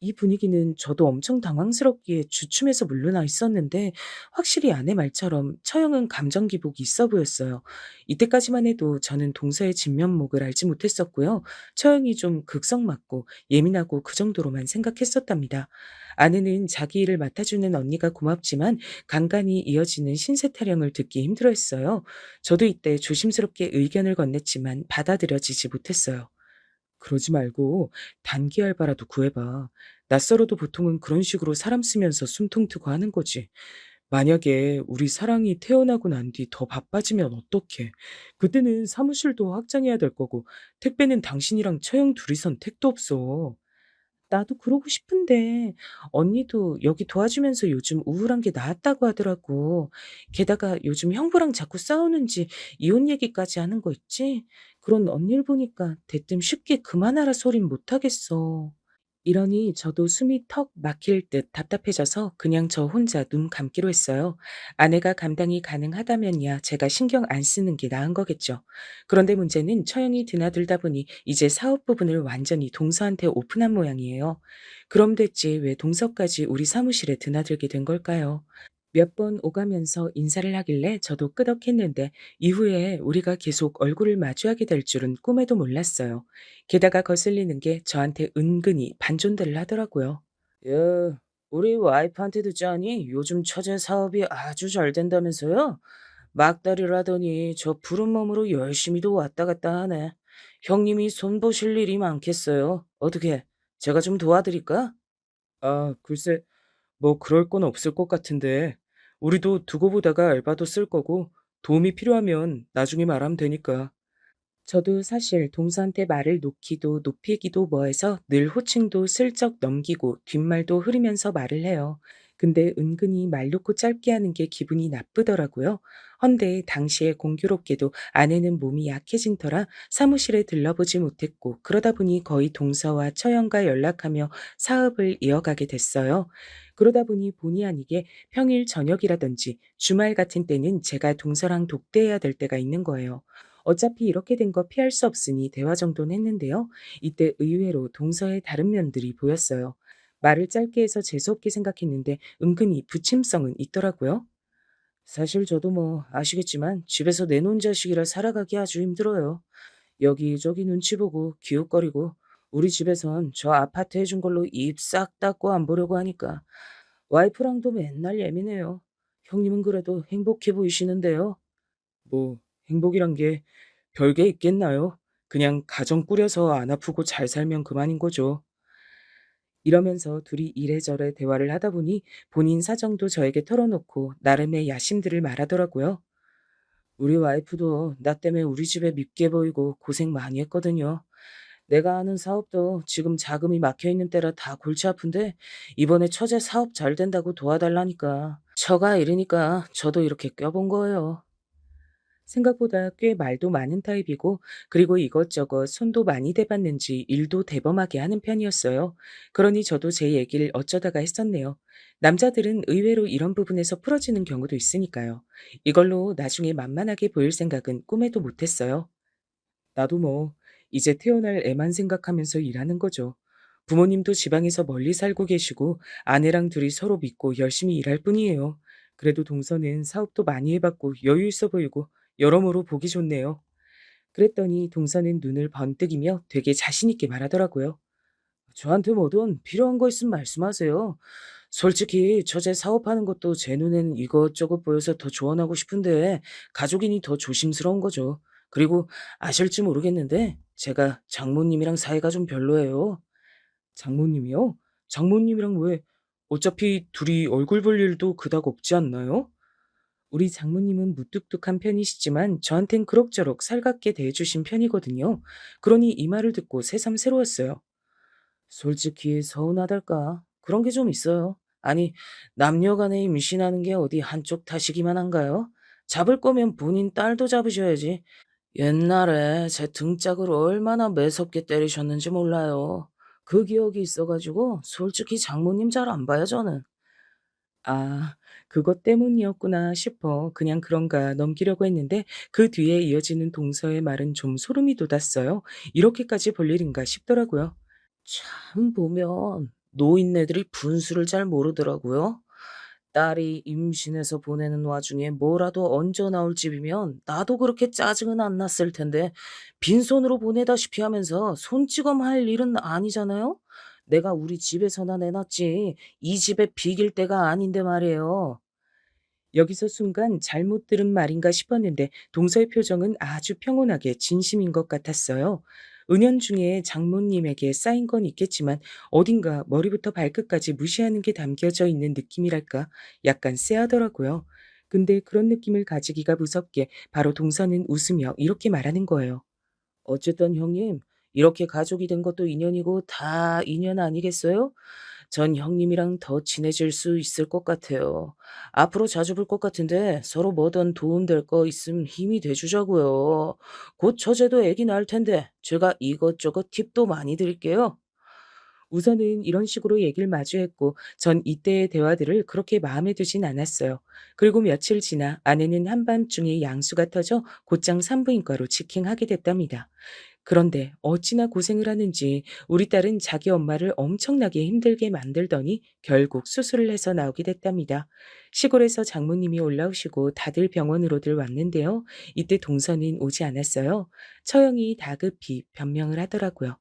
이 분위기는 저도 엄청 당황스럽기에 주춤해서 물러나 있었는데 확실히 아내 말처럼 처형은 감정 기복이 있어 보였어요. 이때까지만 해도 저는 동서의 진면목을 알지 못했었고요. 처형이 좀 극성 맞고 예민하고 그 정도로만 생각했었답니다. 아내는 자기 일을 맡아주는 언니가 고맙지만 간간히 이어지는 신세 타령을 듣기 힘들어했어요. 저도 이때 조심스럽게 의견을 건넸지만 받아들여지지 못했어요. 그러지 말고 단기 알바라도 구해봐. 낯설어도 보통은 그런 식으로 사람 쓰면서 숨통 트고 하는 거지. 만약에 우리 사랑이 태어나고 난 뒤 더 바빠지면 어떡해. 그때는 사무실도 확장해야 될 거고 택배는 당신이랑 처형 둘이선 택도 없어. 나도 그러고 싶은데 언니도 여기 도와주면서 요즘 우울한 게 나았다고 하더라고. 게다가 요즘 형부랑 자꾸 싸우는지 이혼 얘기까지 하는 거 있지? 그런 언니를 보니까 대뜸 쉽게 그만하라 소린 못하겠어. 이러니 저도 숨이 턱 막힐 듯 답답해져서 그냥 저 혼자 눈 감기로 했어요. 아내가 감당이 가능하다면야 제가 신경 안 쓰는 게 나은 거겠죠. 그런데 문제는 처형이 드나들다 보니 이제 사업 부분을 완전히 동서한테 오픈한 모양이에요. 그럼 됐지 왜 동서까지 우리 사무실에 드나들게 된 걸까요? 몇 번 오가면서 인사를 하길래 저도 끄덕했는데 이후에 우리가 계속 얼굴을 마주하게 될 줄은 꿈에도 몰랐어요. 게다가 거슬리는 게 저한테 은근히 반존대를 하더라고요. 야, 우리 와이프한테도 짜니 요즘 처제 사업이 아주 잘 된다면서요? 막다리라더니 저 푸른 몸으로 열심히도 왔다 갔다 하네. 형님이 손보실 일이 많겠어요. 어떻게 제가 좀 도와드릴까? 아, 글쎄 뭐 그럴 건 없을 것 같은데 우리도 두고 보다가 알바도 쓸 거고 도움이 필요하면 나중에 말하면 되니까. 저도 사실 동서한테 말을 놓기도 높이기도 뭐해서 늘 호칭도 슬쩍 넘기고 뒷말도 흐리면서 말을 해요. 근데 은근히 말 놓고 짧게 하는 게 기분이 나쁘더라고요. 헌데 당시에 공교롭게도 아내는 몸이 약해진 터라 사무실에 들러보지 못했고 그러다 보니 거의 동서와 처형과 연락하며 사업을 이어가게 됐어요. 그러다 보니 본의 아니게 평일 저녁이라든지 주말 같은 때는 제가 동서랑 독대해야 될 때가 있는 거예요. 어차피 이렇게 된 거 피할 수 없으니 대화 정도는 했는데요. 이때 의외로 동서의 다른 면들이 보였어요. 말을 짧게 해서 재수없게 생각했는데 은근히 부침성은 있더라고요. 사실 저도 뭐 아시겠지만 집에서 내놓은 자식이라 살아가기 아주 힘들어요. 여기저기 눈치 보고 기웃거리고 우리 집에선 저 아파트 해준 걸로 입 싹 닫고 안 보려고 하니까 와이프랑도 맨날 예민해요. 형님은 그래도 행복해 보이시는데요. 뭐 행복이란 게 별게 있겠나요? 그냥 가정 꾸려서 안 아프고 잘 살면 그만인 거죠. 이러면서 둘이 이래저래 대화를 하다 보니 본인 사정도 저에게 털어놓고 나름의 야심들을 말하더라고요. 우리 와이프도 나 때문에 우리 집에 밉게 보이고 고생 많이 했거든요. 내가 하는 사업도 지금 자금이 막혀 있는 때라 다 골치 아픈데 이번에 처제 사업 잘 된다고 도와달라니까. 처가 이러니까 저도 이렇게 껴본 거예요. 생각보다 꽤 말도 많은 타입이고 그리고 이것저것 손도 많이 대봤는지 일도 대범하게 하는 편이었어요. 그러니 저도 제 얘기를 어쩌다가 했었네요. 남자들은 의외로 이런 부분에서 풀어지는 경우도 있으니까요. 이걸로 나중에 만만하게 보일 생각은 꿈에도 못했어요. 나도 뭐 이제 태어날 애만 생각하면서 일하는 거죠. 부모님도 지방에서 멀리 살고 계시고 아내랑 둘이 서로 믿고 열심히 일할 뿐이에요. 그래도 동서는 사업도 많이 해봤고 여유 있어 보이고 여러모로 보기 좋네요. 그랬더니 동서는 눈을 번뜩이며 되게 자신 있게 말하더라고요. 저한테 뭐든 필요한 거 있으면 말씀하세요. 솔직히 저제 사업하는 것도 제 눈에는 이것저것 보여서 더 조언하고 싶은데 가족이니 더 조심스러운 거죠. 그리고 아실지 모르겠는데 제가 장모님이랑 사이가 좀 별로예요. 장모님이요? 장모님이랑 왜 어차피 둘이 얼굴 볼 일도 그닥 없지 않나요? 우리 장모님은 무뚝뚝한 편이시지만 저한텐 그럭저럭 살갑게 대해주신 편이거든요. 그러니 이 말을 듣고 새삼 새로웠어요. 솔직히 서운하달까? 그런 게 좀 있어요. 아니, 남녀 간에 임신하는 게 어디 한쪽 탓이기만 한가요? 잡을 거면 본인 딸도 잡으셔야지. 옛날에 제 등짝을 얼마나 매섭게 때리셨는지 몰라요. 그 기억이 있어가지고 솔직히 장모님 잘 안 봐요, 저는. 아, 그것 때문이었구나 싶어 그냥 그런가 넘기려고 했는데 그 뒤에 이어지는 동서의 말은 좀 소름이 돋았어요. 이렇게까지 볼 일인가 싶더라고요. 참 보면 노인네들이 분수를 잘 모르더라고요. 딸이 임신해서 보내는 와중에 뭐라도 얹어 나올 집이면 나도 그렇게 짜증은 안 났을 텐데 빈손으로 보내다시피 하면서 손찌검 할 일은 아니잖아요? 내가 우리 집에서나 내놨지 이 집에 비길 때가 아닌데 말이에요. 여기서 순간 잘못 들은 말인가 싶었는데 동서의 표정은 아주 평온하게 진심인 것 같았어요. 은연중에 장모님에게 쌓인 건 있겠지만 어딘가 머리부터 발끝까지 무시하는 게 담겨져 있는 느낌이랄까 약간 쎄하더라고요. 근데 그런 느낌을 가지기가 무섭게 바로 동서는 웃으며 이렇게 말하는 거예요. 어쨌든 형님, 이렇게 가족이 된 것도 인연이고 다 인연 아니겠어요? 전 형님이랑 더 친해질 수 있을 것 같아요. 앞으로 자주 볼 것 같은데 서로 뭐든 도움될 거 있으면 힘이 돼주자고요. 곧 처제도 애기 낳을 텐데 제가 이것저것 팁도 많이 드릴게요. 우선은 이런 식으로 얘기를 마주했고 전 이때의 대화들을 그렇게 마음에 두진 않았어요. 그리고 며칠 지나 아내는 한밤중에 양수가 터져 곧장 산부인과로 직행하게 됐답니다. 그런데 어찌나 고생을 하는지 우리 딸은 자기 엄마를 엄청나게 힘들게 만들더니 결국 수술을 해서 나오게 됐답니다. 시골에서 장모님이 올라오시고 다들 병원으로들 왔는데요. 이때 동서는 오지 않았어요. 처형이 다급히 변명을 하더라고요.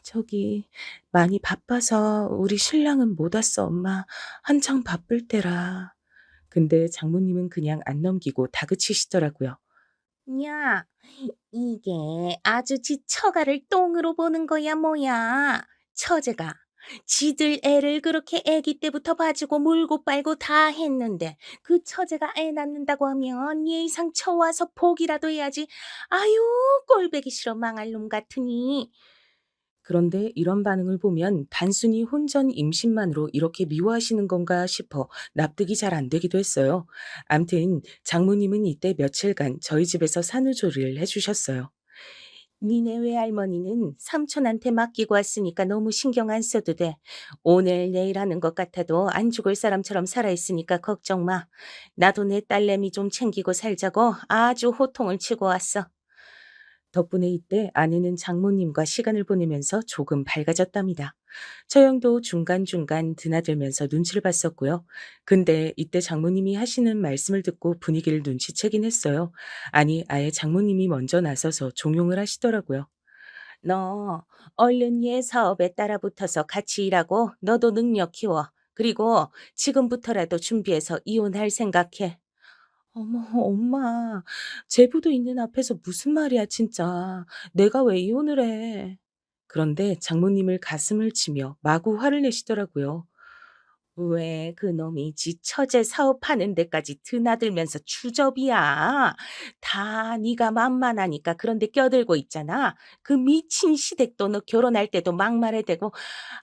저기 많이 바빠서 우리 신랑은 못 왔어, 엄마. 한창 바쁠 때라. 근데 장모님은 그냥 안 넘기고 다그치시더라고요. 야, 이게 아주 지 처가를 똥으로 보는 거야, 뭐야. 처제가 지들 애를 그렇게 애기 때부터 봐주고 물고 빨고 다 했는데 그 처제가 애 낳는다고 하면 예의상 쳐와서 포기라도 해야지. 아유, 꼴보기 싫어 망할 놈 같으니. 그런데 이런 반응을 보면 단순히 혼전 임신만으로 이렇게 미워하시는 건가 싶어 납득이 잘 안 되기도 했어요. 암튼 장모님은 이때 며칠간 저희 집에서 산후조리를 해주셨어요. 니네 외할머니는 삼촌한테 맡기고 왔으니까 너무 신경 안 써도 돼. 오늘 내일 하는 것 같아도 안 죽을 사람처럼 살아있으니까 걱정 마. 나도 내 딸내미 좀 챙기고 살자고 아주 호통을 치고 왔어. 덕분에 이때 아내는 장모님과 시간을 보내면서 조금 밝아졌답니다. 처형도 중간중간 드나들면서 눈치를 봤었고요. 근데 이때 장모님이 하시는 말씀을 듣고 분위기를 눈치채긴 했어요. 아니, 아예 장모님이 먼저 나서서 종용을 하시더라고요. 너 얼른 얘 사업에 따라붙어서 같이 일하고 너도 능력 키워. 그리고 지금부터라도 준비해서 이혼할 생각해. 어머, 엄마. 제부도 있는 앞에서 무슨 말이야, 진짜. 내가 왜 이혼을 해? 그런데 장모님을 가슴을 치며 마구 화를 내시더라고요. 왜 그놈이 지 처제 사업하는 데까지 드나들면서 추접이야. 다 네가 만만하니까 그런 데 껴들고 있잖아. 그 미친 시댁도 너 결혼할 때도 막말해대고.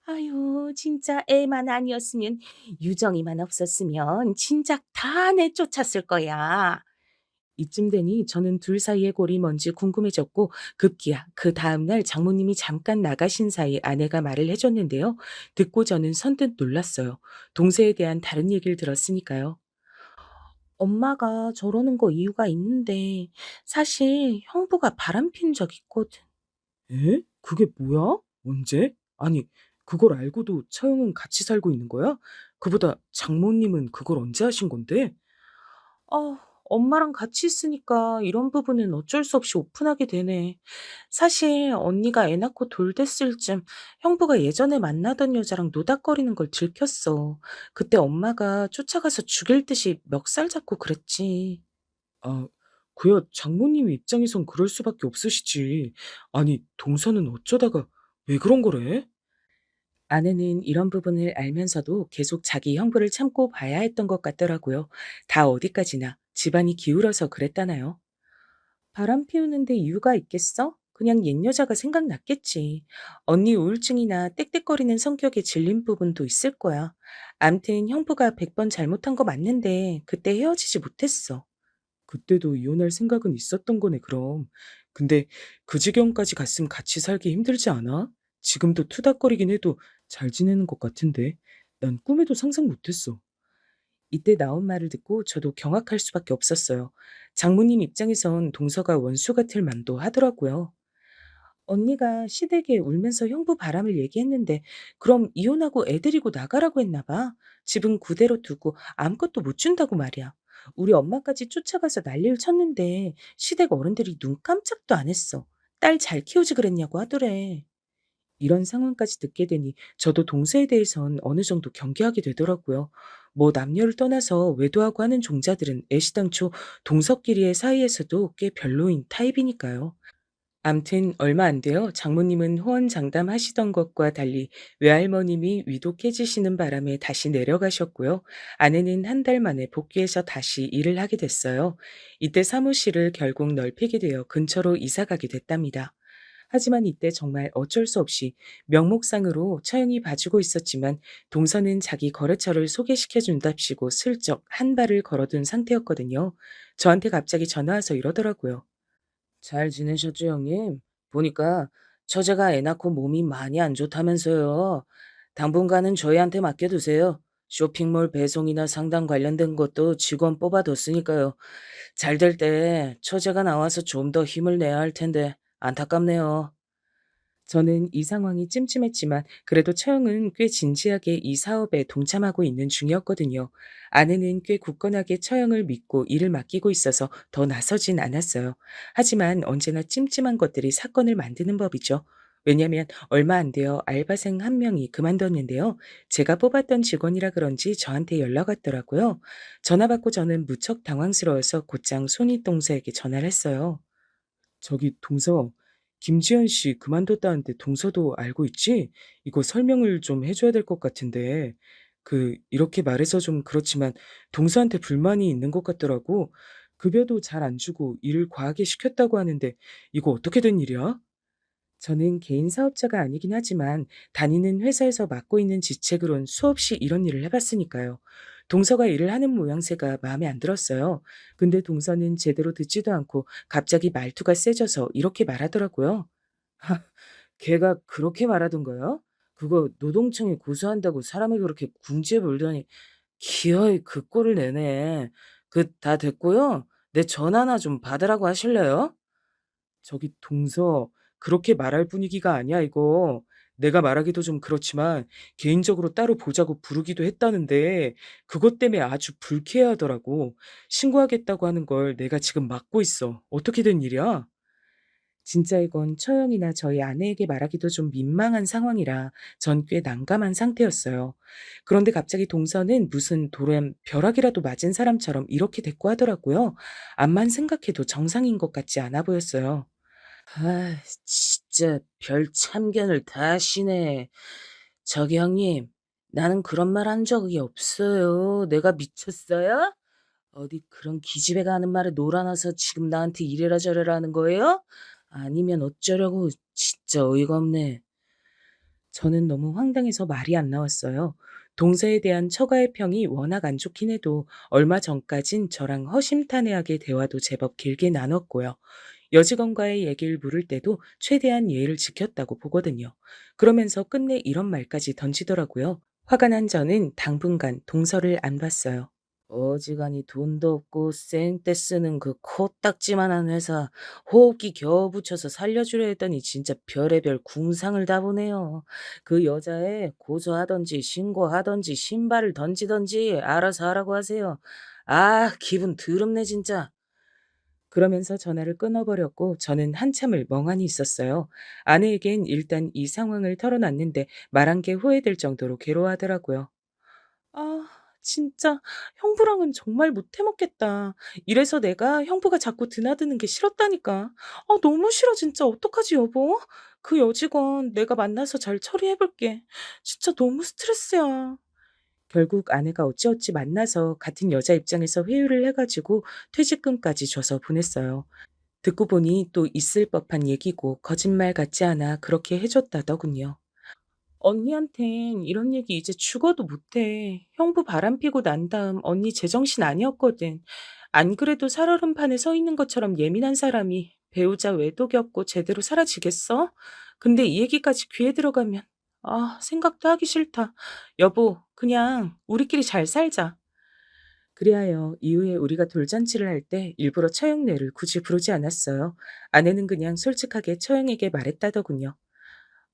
아유, 진짜 애만 아니었으면, 유정이만 없었으면 진작 다 내쫓았을 거야. 이쯤 되니 저는 둘 사이의 골이 뭔지 궁금해졌고 급기야 그 다음날 장모님이 잠깐 나가신 사이 아내가 말을 해줬는데요. 듣고 저는 선뜻 놀랐어요. 동서에 대한 다른 얘기를 들었으니까요. 엄마가 저러는 거 이유가 있는데 사실 형부가 바람핀 적 있거든. 에? 그게 뭐야? 언제? 아니, 그걸 알고도 처형은 같이 살고 있는 거야? 그보다 장모님은 그걸 언제 하신 건데? 아, 엄마랑 같이 있으니까 이런 부분은 어쩔 수 없이 오픈하게 되네. 사실 언니가 애 낳고 돌 됐을 쯤 형부가 예전에 만나던 여자랑 노닥거리는 걸 들켰어. 그때 엄마가 쫓아가서 죽일 듯이 멱살 잡고 그랬지. 아, 그야 장모님 입장에선 그럴 수밖에 없으시지. 아니, 동서는 어쩌다가 왜 그런 거래? 아내는 이런 부분을 알면서도 계속 자기 형부를 참고 봐야 했던 것 같더라고요. 다 어디까지나 집안이 기울어서 그랬다나요? 바람 피우는데 이유가 있겠어? 그냥 옛 여자가 생각났겠지. 언니 우울증이나 떽떽거리는 성격에 질린 부분도 있을 거야. 암튼 형부가 100번 잘못한 거 맞는데 그때 헤어지지 못했어. 그때도 이혼할 생각은 있었던 거네, 그럼. 근데 그 지경까지 갔으면 같이 살기 힘들지 않아? 지금도 투닥거리긴 해도 잘 지내는 것 같은데. 난 꿈에도 상상 못했어. 이때 나온 말을 듣고 저도 경악할 수밖에 없었어요. 장모님 입장에선 동서가 원수 같을 만도 하더라고요. 언니가 시댁에 울면서 형부 바람을 얘기했는데 그럼 이혼하고 애 데리고 나가라고 했나 봐. 집은 그대로 두고 아무것도 못 준다고 말이야. 우리 엄마까지 쫓아가서 난리를 쳤는데 시댁 어른들이 눈 깜짝도 안 했어. 딸 잘 키우지 그랬냐고 하더래. 이런 상황까지 듣게 되니 저도 동서에 대해선 어느 정도 경계하게 되더라고요. 뭐 남녀를 떠나서 외도하고 하는 종자들은 애시당초 동서끼리의 사이에서도 꽤 별로인 타입이니까요. 암튼 얼마 안 돼요. 장모님은 호언장담하시던 것과 달리 외할머님이 위독해지시는 바람에 다시 내려가셨고요. 아내는 한 달 만에 복귀해서 다시 일을 하게 됐어요. 이때 사무실을 결국 넓히게 되어 근처로 이사 가게 됐답니다. 하지만 이때 정말 어쩔 수 없이 명목상으로 처형이 봐주고 있었지만 동서는 자기 거래처를 소개시켜 준답시고 슬쩍 한 발을 걸어둔 상태였거든요. 저한테 갑자기 전화 와서 이러더라고요. 잘 지내셨죠, 형님? 보니까 처제가 애 낳고 몸이 많이 안 좋다면서요. 당분간은 저희한테 맡겨두세요. 쇼핑몰 배송이나 상담 관련된 것도 직원 뽑아뒀으니까요. 잘 될 때 처제가 나와서 좀 더 힘을 내야 할 텐데 안타깝네요. 저는 이 상황이 찜찜했지만 그래도 처형은 꽤 진지하게 이 사업에 동참하고 있는 중이었거든요. 아내는 꽤 굳건하게 처형을 믿고 일을 맡기고 있어서 더 나서진 않았어요. 하지만 언제나 찜찜한 것들이 사건을 만드는 법이죠. 왜냐면 얼마 안 되어 알바생 한 명이 그만뒀는데요. 제가 뽑았던 직원이라 그런지 저한테 연락 왔더라고요. 전화 받고 저는 무척 당황스러워서 곧장 손윗동서에게 전화를 했어요. 저기 동서, 김지현 씨 그만뒀다는데 동서도 알고 있지? 이거 설명을 좀 해줘야 될 것 같은데. 이렇게 말해서 좀 그렇지만 동서한테 불만이 있는 것 같더라고. 급여도 잘 안 주고 일을 과하게 시켰다고 하는데 이거 어떻게 된 일이야? 저는 개인 사업자가 아니긴 하지만 다니는 회사에서 맡고 있는 직책으론 수없이 이런 일을 해봤으니까요. 동서가 일을 하는 모양새가 마음에 안 들었어요. 근데 동서는 제대로 듣지도 않고 갑자기 말투가 세져서 이렇게 말하더라고요. 걔가 그렇게 말하던가요? 그거 노동청에 고소한다고 사람을 그렇게 궁지에 몰더니 기어이 그 꼴을 내네. 다 됐고요. 내 전화나 좀 받으라고 하실래요? 저기 동서, 그렇게 말할 분위기가 아니야 이거. 내가 말하기도 좀 그렇지만 개인적으로 따로 보자고 부르기도 했다는데 그것 때문에 아주 불쾌해하더라고. 신고하겠다고 하는 걸 내가 지금 막고 있어. 어떻게 된 일이야? 진짜 이건 처형이나 저희 아내에게 말하기도 좀 민망한 상황이라 전 꽤 난감한 상태였어요. 그런데 갑자기 동서는 무슨 돌에 벼락이라도 맞은 사람처럼 이렇게 대꾸하더라고요. 암만 생각해도 정상인 것 같지 않아 보였어요. 아, 진짜 별 참견을 다 하시네. 저기 형님, 나는 그런 말 한 적이 없어요. 내가 미쳤어요? 어디 그런 기집애가 하는 말에 놀아나서 지금 나한테 이래라 저래라 하는 거예요? 아니면 어쩌려고 진짜 어이가 없네. 저는 너무 황당해서 말이 안 나왔어요. 동서에 대한 처가의 평이 워낙 안 좋긴 해도 얼마 전까진 저랑 허심탄회하게 대화도 제법 길게 나눴고요. 여직원과의 얘기를 물을 때도 최대한 예의를 지켰다고 보거든요. 그러면서 끝내 이런 말까지 던지더라고요. 화가 난 저는 당분간 동서를 안 봤어요. 어지간히 돈도 없고 쌩떼 쓰는 그 코딱지만한 회사 호흡기 겨우 붙여서 살려주려 했더니 진짜 별의별 궁상을 다 보네요. 그 여자애 고소하던지 신고하던지 신발을 던지던지 알아서 하라고 하세요. 아, 기분 더럽네 진짜. 그러면서 전화를 끊어버렸고 저는 한참을 멍하니 있었어요. 아내에겐 일단 이 상황을 털어놨는데 말한 게 후회될 정도로 괴로워하더라고요. 아, 진짜 형부랑은 정말 못 해먹겠다. 이래서 내가 형부가 자꾸 드나드는 게 싫었다니까. 아, 너무 싫어 진짜. 어떡하지 여보? 그 여직원 내가 만나서 잘 처리해볼게. 진짜 너무 스트레스야. 결국 아내가 어찌어찌 만나서 같은 여자 입장에서 회유를 해가지고 퇴직금까지 줘서 보냈어요. 듣고 보니 또 있을 법한 얘기고 거짓말 같지 않아 그렇게 해줬다더군요. 언니한텐 이런 얘기 이제 죽어도 못해. 형부 바람피고 난 다음 언니 제정신 아니었거든. 안 그래도 살얼음판에 서 있는 것처럼 예민한 사람이 배우자 외도 겪고 제대로 살아지겠어? 근데 이 얘기까지 귀에 들어가면 생각도 하기 싫다. 여보, 그냥 우리끼리 잘 살자. 그리하여 이후에 우리가 돌잔치를 할 때 일부러 처형네를 굳이 부르지 않았어요. 아내는 그냥 솔직하게 처형에게 말했다더군요.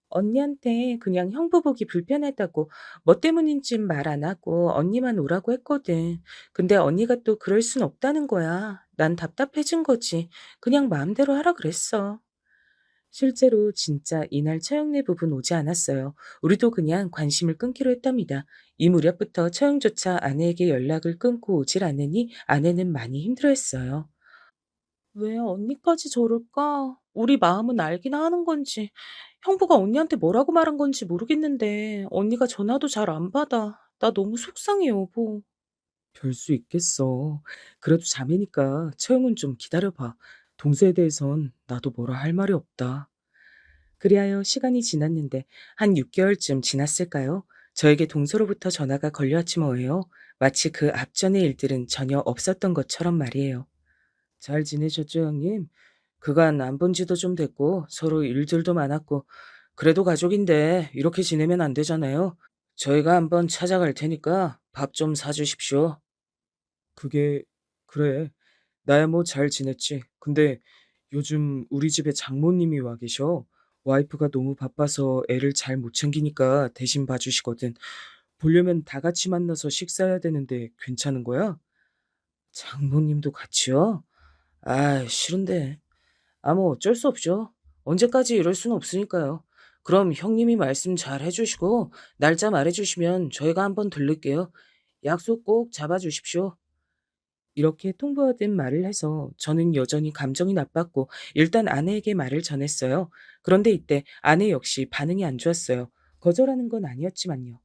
언니한테 그냥 형부 보기 불편하다고 뭐 때문인진 말 안 하고 언니만 오라고 했거든. 근데 언니가 또 그럴 순 없다는 거야. 난 답답해진 거지. 그냥 마음대로 하라 그랬어. 실제로 진짜 이날 처형네 부분 오지 않았어요. 우리도 그냥 관심을 끊기로 했답니다. 이 무렵부터 처형조차 아내에게 연락을 끊고 오질 않으니 아내는 많이 힘들어했어요. 왜 언니까지 저럴까? 우리 마음은 알긴 하는 건지, 형부가 언니한테 뭐라고 말한 건지 모르겠는데, 언니가 전화도 잘 안 받아. 나 너무 속상해, 여보. 별 수 있겠어. 그래도 자매니까 처형은 좀 기다려봐. 동서에 대해선 나도 뭐라 할 말이 없다. 그리하여 시간이 지났는데 한 6개월쯤 지났을까요? 저에게 동서로부터 전화가 걸려왔지 뭐예요. 마치 그 앞전의 일들은 전혀 없었던 것처럼 말이에요. 잘 지내셨죠, 형님? 그간 안 본 지도 좀 됐고 서로 일들도 많았고 그래도 가족인데 이렇게 지내면 안 되잖아요. 저희가 한번 찾아갈 테니까 밥 좀 사주십시오. 그게 그래. 나야 뭐 잘 지냈지. 근데 요즘 우리 집에 장모님이 와 계셔. 와이프가 너무 바빠서 애를 잘 못 챙기니까 대신 봐주시거든. 보려면 다 같이 만나서 식사해야 되는데 괜찮은 거야? 장모님도 같이요? 아, 싫은데. 뭐 어쩔 수 없죠. 언제까지 이럴 수는 없으니까요. 그럼 형님이 말씀 잘 해주시고 날짜 말해주시면 저희가 한번 들를게요. 약속 꼭 잡아주십시오. 이렇게 통보하듯 말을 해서 저는 여전히 감정이 나빴고 일단 아내에게 말을 전했어요. 그런데 이때 아내 역시 반응이 안 좋았어요. 거절하는 건 아니었지만요.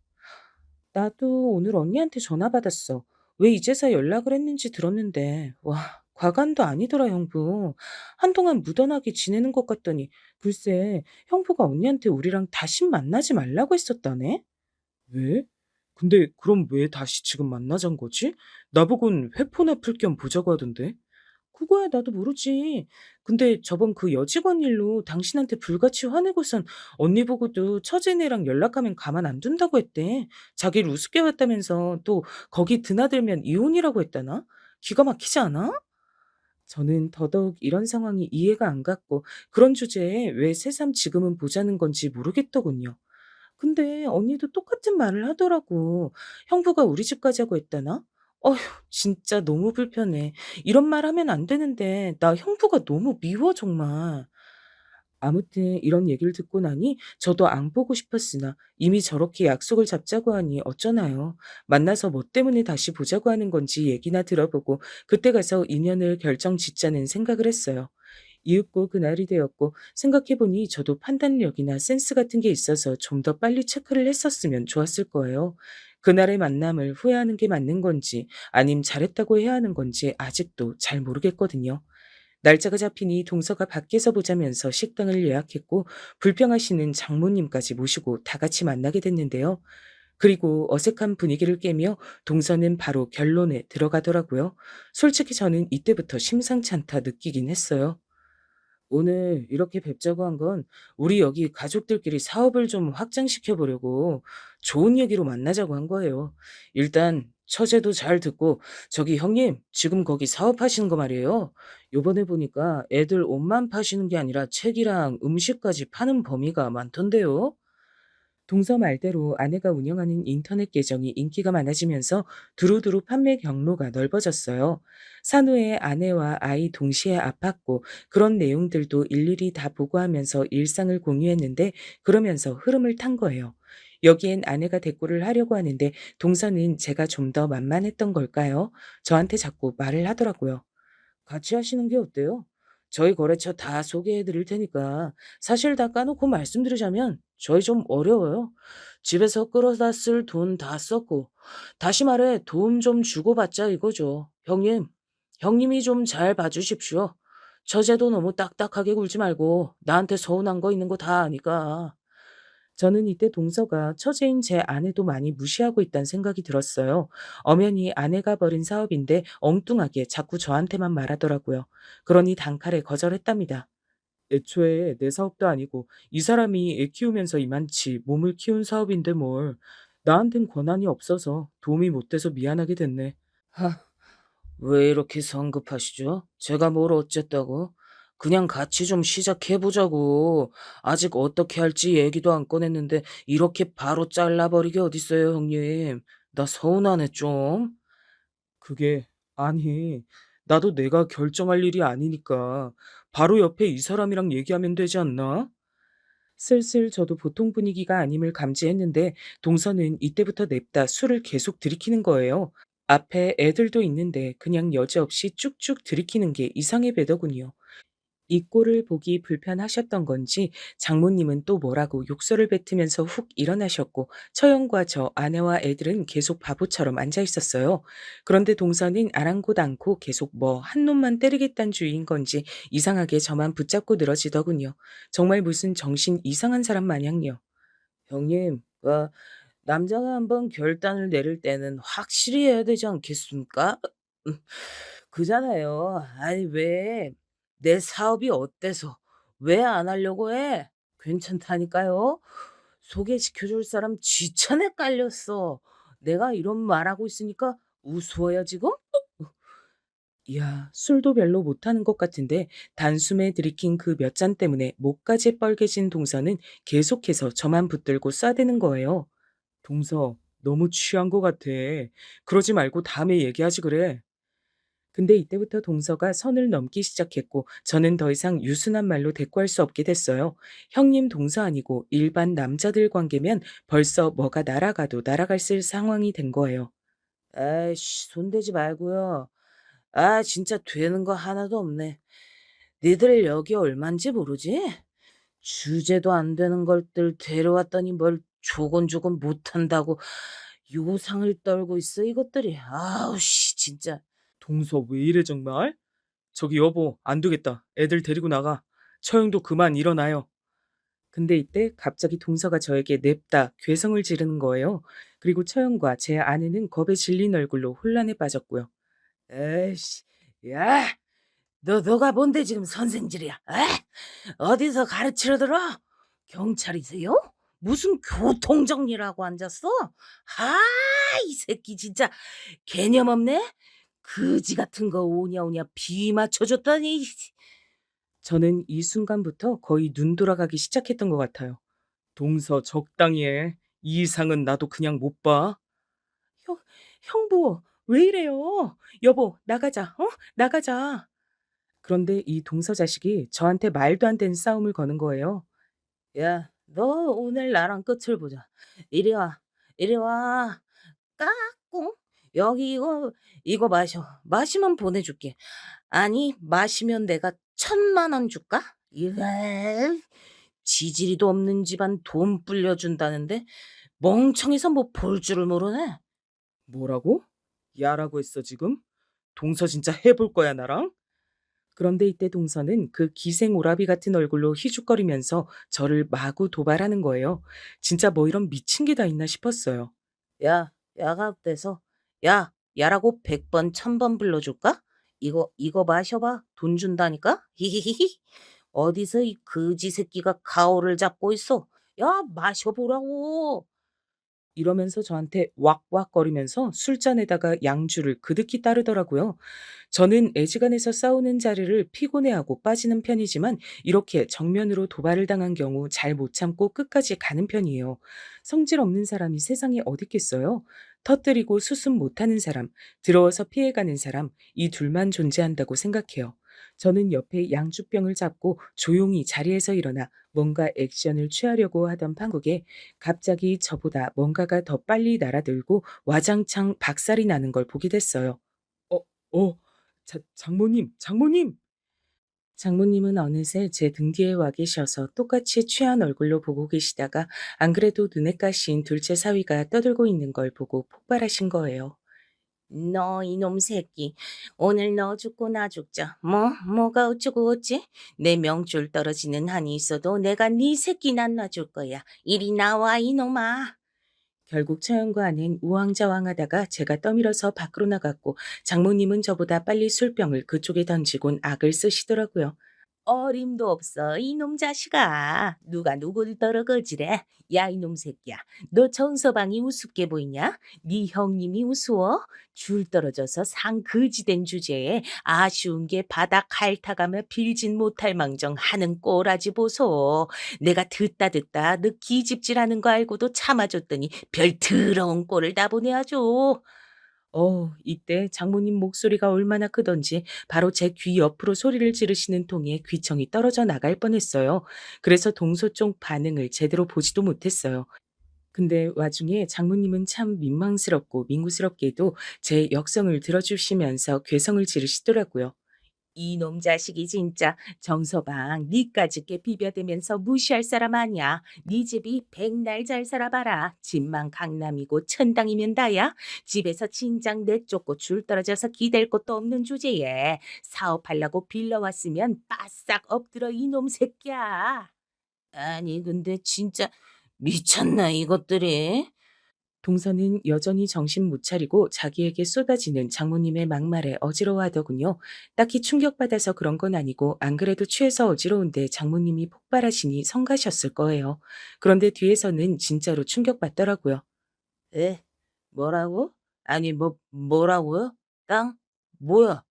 나도 오늘 언니한테 전화 받았어. 왜 이제서 연락을 했는지 들었는데, 와, 과간도 아니더라, 형부. 한동안 무던하게 지내는 것 같더니, 글쎄, 형부가 언니한테 우리랑 다시 만나지 말라고 했었다네? 왜? 근데 그럼 왜 다시 지금 만나잔 거지? 나보곤 회포나 풀 겸 보자고 하던데. 그거야 나도 모르지. 근데 저번 그 여직원 일로 당신한테 불같이 화내고선 언니 보고도 처제네랑 연락하면 가만 안 둔다고 했대. 자기를 우습게 봤다면서 또 거기 드나들면 이혼이라고 했다나? 기가 막히지 않아? 저는 더더욱 이런 상황이 이해가 안 갔고 그런 주제에 왜 새삼 지금은 보자는 건지 모르겠더군요. 근데 언니도 똑같은 말을 하더라고. 형부가 우리 집 가자고 했다나? 어휴, 진짜 너무 불편해. 이런 말 하면 안 되는데, 나 형부가 너무 미워, 정말. 아무튼 이런 얘기를 듣고 나니 저도 안 보고 싶었으나 이미 저렇게 약속을 잡자고 하니 어쩌나요. 만나서 뭐 때문에 다시 보자고 하는 건지 얘기나 들어보고 그때 가서 인연을 결정 짓자는 생각을 했어요. 이윽고 그날이 되었고 생각해보니 저도 판단력이나 센스 같은 게 있어서 좀 더 빨리 체크를 했었으면 좋았을 거예요. 그날의 만남을 후회하는 게 맞는 건지 아님 잘했다고 해야 하는 건지 아직도 잘 모르겠거든요. 날짜가 잡히니 동서가 밖에서 보자면서 식당을 예약했고 불평하시는 장모님까지 모시고 다 같이 만나게 됐는데요. 그리고 어색한 분위기를 깨며 동서는 바로 결론에 들어가더라고요. 솔직히 저는 이때부터 심상치 않다 느끼긴 했어요. 오늘 이렇게 뵙자고 한 건 우리 여기 가족들끼리 사업을 좀 확장시켜 보려고 좋은 얘기로 만나자고 한 거예요. 일단 처제도 잘 듣고 저기 형님 지금 거기 사업하시는 거 말이에요. 요번에 보니까 애들 옷만 파시는 게 아니라 책이랑 음식까지 파는 범위가 많던데요. 동서 말대로 아내가 운영하는 인터넷 계정이 인기가 많아지면서 두루두루 판매 경로가 넓어졌어요. 산후에 아내와 아이 동시에 아팠고 그런 내용들도 일일이 다 보고하면서 일상을 공유했는데 그러면서 흐름을 탄 거예요. 여기엔 아내가 대꾸를 하려고 하는데 동서는 제가 좀 더 만만했던 걸까요? 저한테 자꾸 말을 하더라고요. 같이 하시는 게 어때요? 저희 거래처 다 소개해 드릴 테니까 사실 다 까놓고 말씀드리자면 저희 좀 어려워요. 집에서 끌어다 쓸 돈 다 썼고 다시 말해 도움 좀 주고받자 이거죠. 형님이 좀 잘 봐주십시오. 처제도 너무 딱딱하게 굴지 말고 나한테 서운한 거 있는 거 다 아니까. 저는 이때 동서가 처제인 제 아내도 많이 무시하고 있다는 생각이 들었어요. 엄연히 아내가 벌인 사업인데 엉뚱하게 자꾸 저한테만 말하더라고요. 그러니 단칼에 거절했답니다. 애초에 내 사업도 아니고 이 사람이 애 키우면서 이만치 몸을 키운 사업인데 뭘. 나한텐 권한이 없어서 도움이 못 돼서 미안하게 됐네. 하, 왜 이렇게 성급하시죠? 제가 뭘 어쨌다고? 그냥 같이 좀 시작해보자고. 아직 어떻게 할지 얘기도 안 꺼냈는데 이렇게 바로 잘라버리게 어딨어요, 형님. 나 서운하네, 좀. 그게, 아니, 나도 내가 결정할 일이 아니니까 바로 옆에 이 사람이랑 얘기하면 되지 않나? 슬슬 저도 보통 분위기가 아님을 감지했는데 동서는 이때부터 냅다 술을 계속 들이키는 거예요. 앞에 애들도 있는데 그냥 여지없이 쭉쭉 들이키는 게 이상해 배더군요. 이 꼴을 보기 불편하셨던 건지 장모님은 또 뭐라고 욕설을 뱉으면서 훅 일어나셨고 처형과 저 아내와 애들은 계속 바보처럼 앉아 있었어요. 그런데 동서는 아랑곳 않고 계속 뭐 한 놈만 때리겠다는 주의인 건지 이상하게 저만 붙잡고 늘어지더군요. 정말 무슨 정신 이상한 사람 마냥요. 형님, 남자가 한번 결단을 내릴 때는 확실히 해야 되지 않겠습니까? 음, 그잖아요. 아니, 왜? 내 사업이 어때서? 왜 안 하려고 해? 괜찮다니까요. 소개시켜줄 사람 지천에 깔렸어. 내가 이런 말하고 있으니까 우스워요, 지금? 이야, 술도 별로 못하는 것 같은데 단숨에 들이킨 그 몇 잔 때문에 목까지 뻘개진 동서는 계속해서 저만 붙들고 쏴대는 거예요. 동서, 너무 취한 것 같아. 그러지 말고 다음에 얘기하지 그래. 근데 이때부터 동서가 선을 넘기 시작했고 저는 더 이상 유순한 말로 대꾸할 수 없게 됐어요. 형님 동서 아니고 일반 남자들 관계면 벌써 뭐가 날아가도 날아갈 쓸 상황이 된 거예요. 에이씨, 손대지 말고요. 아, 진짜 되는 거 하나도 없네. 니들 여기 얼만지 모르지? 주제도 안 되는 걸들 데려왔더니 뭘 조곤조곤 못한다고 요상을 떨고 있어, 이것들이. 아우, 씨, 진짜. 동서 왜 이래 정말? 저기 여보, 안 되겠다. 애들 데리고 나가. 처형도 그만 일어나요. 근데 이때 갑자기 동서가 저에게 냅다 괴성을 지르는 거예요. 그리고 처형과 제 아내는 겁에 질린 얼굴로 혼란에 빠졌고요. 에이씨, 야, 너가 뭔데 지금 선생질이야? 어디서 가르치러 들어? 경찰이세요? 무슨 교통정리라고 앉았어? 이 새끼 진짜 개념 없네? 그지 같은 거 오냐 오냐 비 맞춰줬더니. 저는 이 순간부터 거의 눈 돌아가기 시작했던 것 같아요. 동서 적당히 해. 이 이상은 나도 그냥 못 봐. 형, 형부, 왜 이래요? 여보, 나가자, 나가자. 그런데 이 동서 자식이 저한테 말도 안 되는 싸움을 거는 거예요. 야, 너 오늘 나랑 끝을 보자. 이리 와, 이리 와. 까꿍. 여기 이거 마셔. 마시면 보내줄게. 아니, 마시면 내가 1,000만 원 줄까? 이래. 지지리도 없는 집안 돈 불려준다는데 멍청해서 뭐 볼 줄을 모르네. 뭐라고? 야라고 했어 지금? 동서 진짜 해볼 거야 나랑? 그런데 이때 동서는 그 기생 오라비 같은 얼굴로 희죽거리면서 저를 마구 도발하는 거예요. 진짜 뭐 이런 미친 게 다 있나 싶었어요. 야, 야가 어때서? 야, 야라고 100번, 1,000번 불러줄까? 이거 마셔봐. 돈 준다니까? 히히히히. 어디서 이 거지 새끼가 가오를 잡고 있어? 야, 마셔보라고. 이러면서 저한테 왁왁거리면서 술잔에다가 양주를 그득히 따르더라고요. 저는 애지간해서 싸우는 자리를 피곤해하고 빠지는 편이지만 이렇게 정면으로 도발을 당한 경우 잘 못 참고 끝까지 가는 편이에요. 성질 없는 사람이 세상에 어디 있겠어요? 터뜨리고 수습 못하는 사람, 들어와서 피해가는 사람, 이 둘만 존재한다고 생각해요. 저는 옆에 양주병을 잡고 조용히 자리에서 일어나 뭔가 액션을 취하려고 하던 판국에 갑자기 저보다 뭔가가 더 빨리 날아들고 와장창 박살이 나는 걸 보게 됐어요. 어, 장모님, 장모님! 장모님은 어느새 제 등 뒤에 와 계셔서 똑같이 취한 얼굴로 보고 계시다가 안 그래도 눈에 가신 둘째 사위가 떠들고 있는 걸 보고 폭발하신 거예요. 너 이놈 새끼. 오늘 너 죽고 나 죽자. 뭐가 어쩌고 어찌? 내 명줄 떨어지는 한이 있어도 내가 네 새끼 난 놔줄 거야. 이리 나와 이놈아. 결국 처형과 아는 우왕좌왕하다가 제가 떠밀어서 밖으로 나갔고 장모님은 저보다 빨리 술병을 그쪽에 던지곤 악을 쓰시더라고요. 어림도 없어 이놈 자식아. 누가 누굴 떨어거지래. 야 이놈 새끼야. 너 정서방이 우습게 보이냐? 네 형님이 우스워? 줄 떨어져서 상 거지된 주제에 아쉬운 게 바닥 핥아가며 빌진 못할 망정 하는 꼬라지 보소. 내가 듣다 너 기집질하는 거 알고도 참아줬더니 별 더러운 꼴을 다 보내 아주. 이때 장모님 목소리가 얼마나 크던지 바로 제 귀 옆으로 소리를 지르시는 통에 귀청이 떨어져 나갈 뻔했어요. 그래서 동서 쪽 반응을 제대로 보지도 못했어요. 근데 와중에 장모님은 참 민망스럽고 민구스럽게도 제 역성을 들어주시면서 괴성을 지르시더라고요. 이놈 자식이 진짜 정서방 니까짓 게 비벼대면서 무시할 사람 아니야. 네 집이 백날 잘 살아봐라. 집만 강남이고 천당이면 다야. 집에서 진작 내쫓고 줄 떨어져서 기댈 곳도 없는 주제에 사업하려고 빌려왔으면 바싹 엎드려 이놈 새끼야. 아니 근데 진짜 미쳤나 이것들이? 동서는 여전히 정신 못 차리고 자기에게 쏟아지는 장모님의 막말에 어지러워하더군요. 딱히 충격받아서 그런 건 아니고 안 그래도 취해서 어지러운데 장모님이 폭발하시니 성가셨을 거예요. 그런데 뒤에서는 진짜로 충격받더라고요. 에? 뭐라고? 아니 뭐라고요? 땅? 뭐야?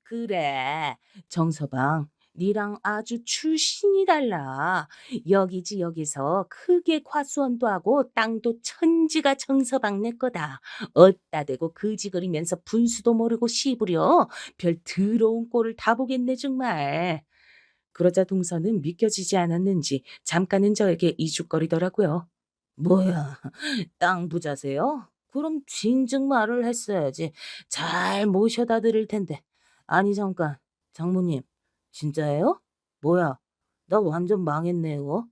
그래, 정서방, 니랑 아주 출신이 달라. 여기지 여기서 크게 과수원도 하고 땅도 천지가 정서방 내 거다. 어따 대고 그지거리면서 분수도 모르고 시부려. 별 더러운 꼴을 다 보겠네 정말. 그러자 동서는 믿겨지지 않았는지 잠깐은 저에게 이죽거리더라고요. 뭐야, 땅 부자세요? 그럼 진즉 말을 했어야지. 잘 모셔다 드릴 텐데. 아니 잠깐, 장모님, 진짜예요? 뭐야, 나 완전 망했네요.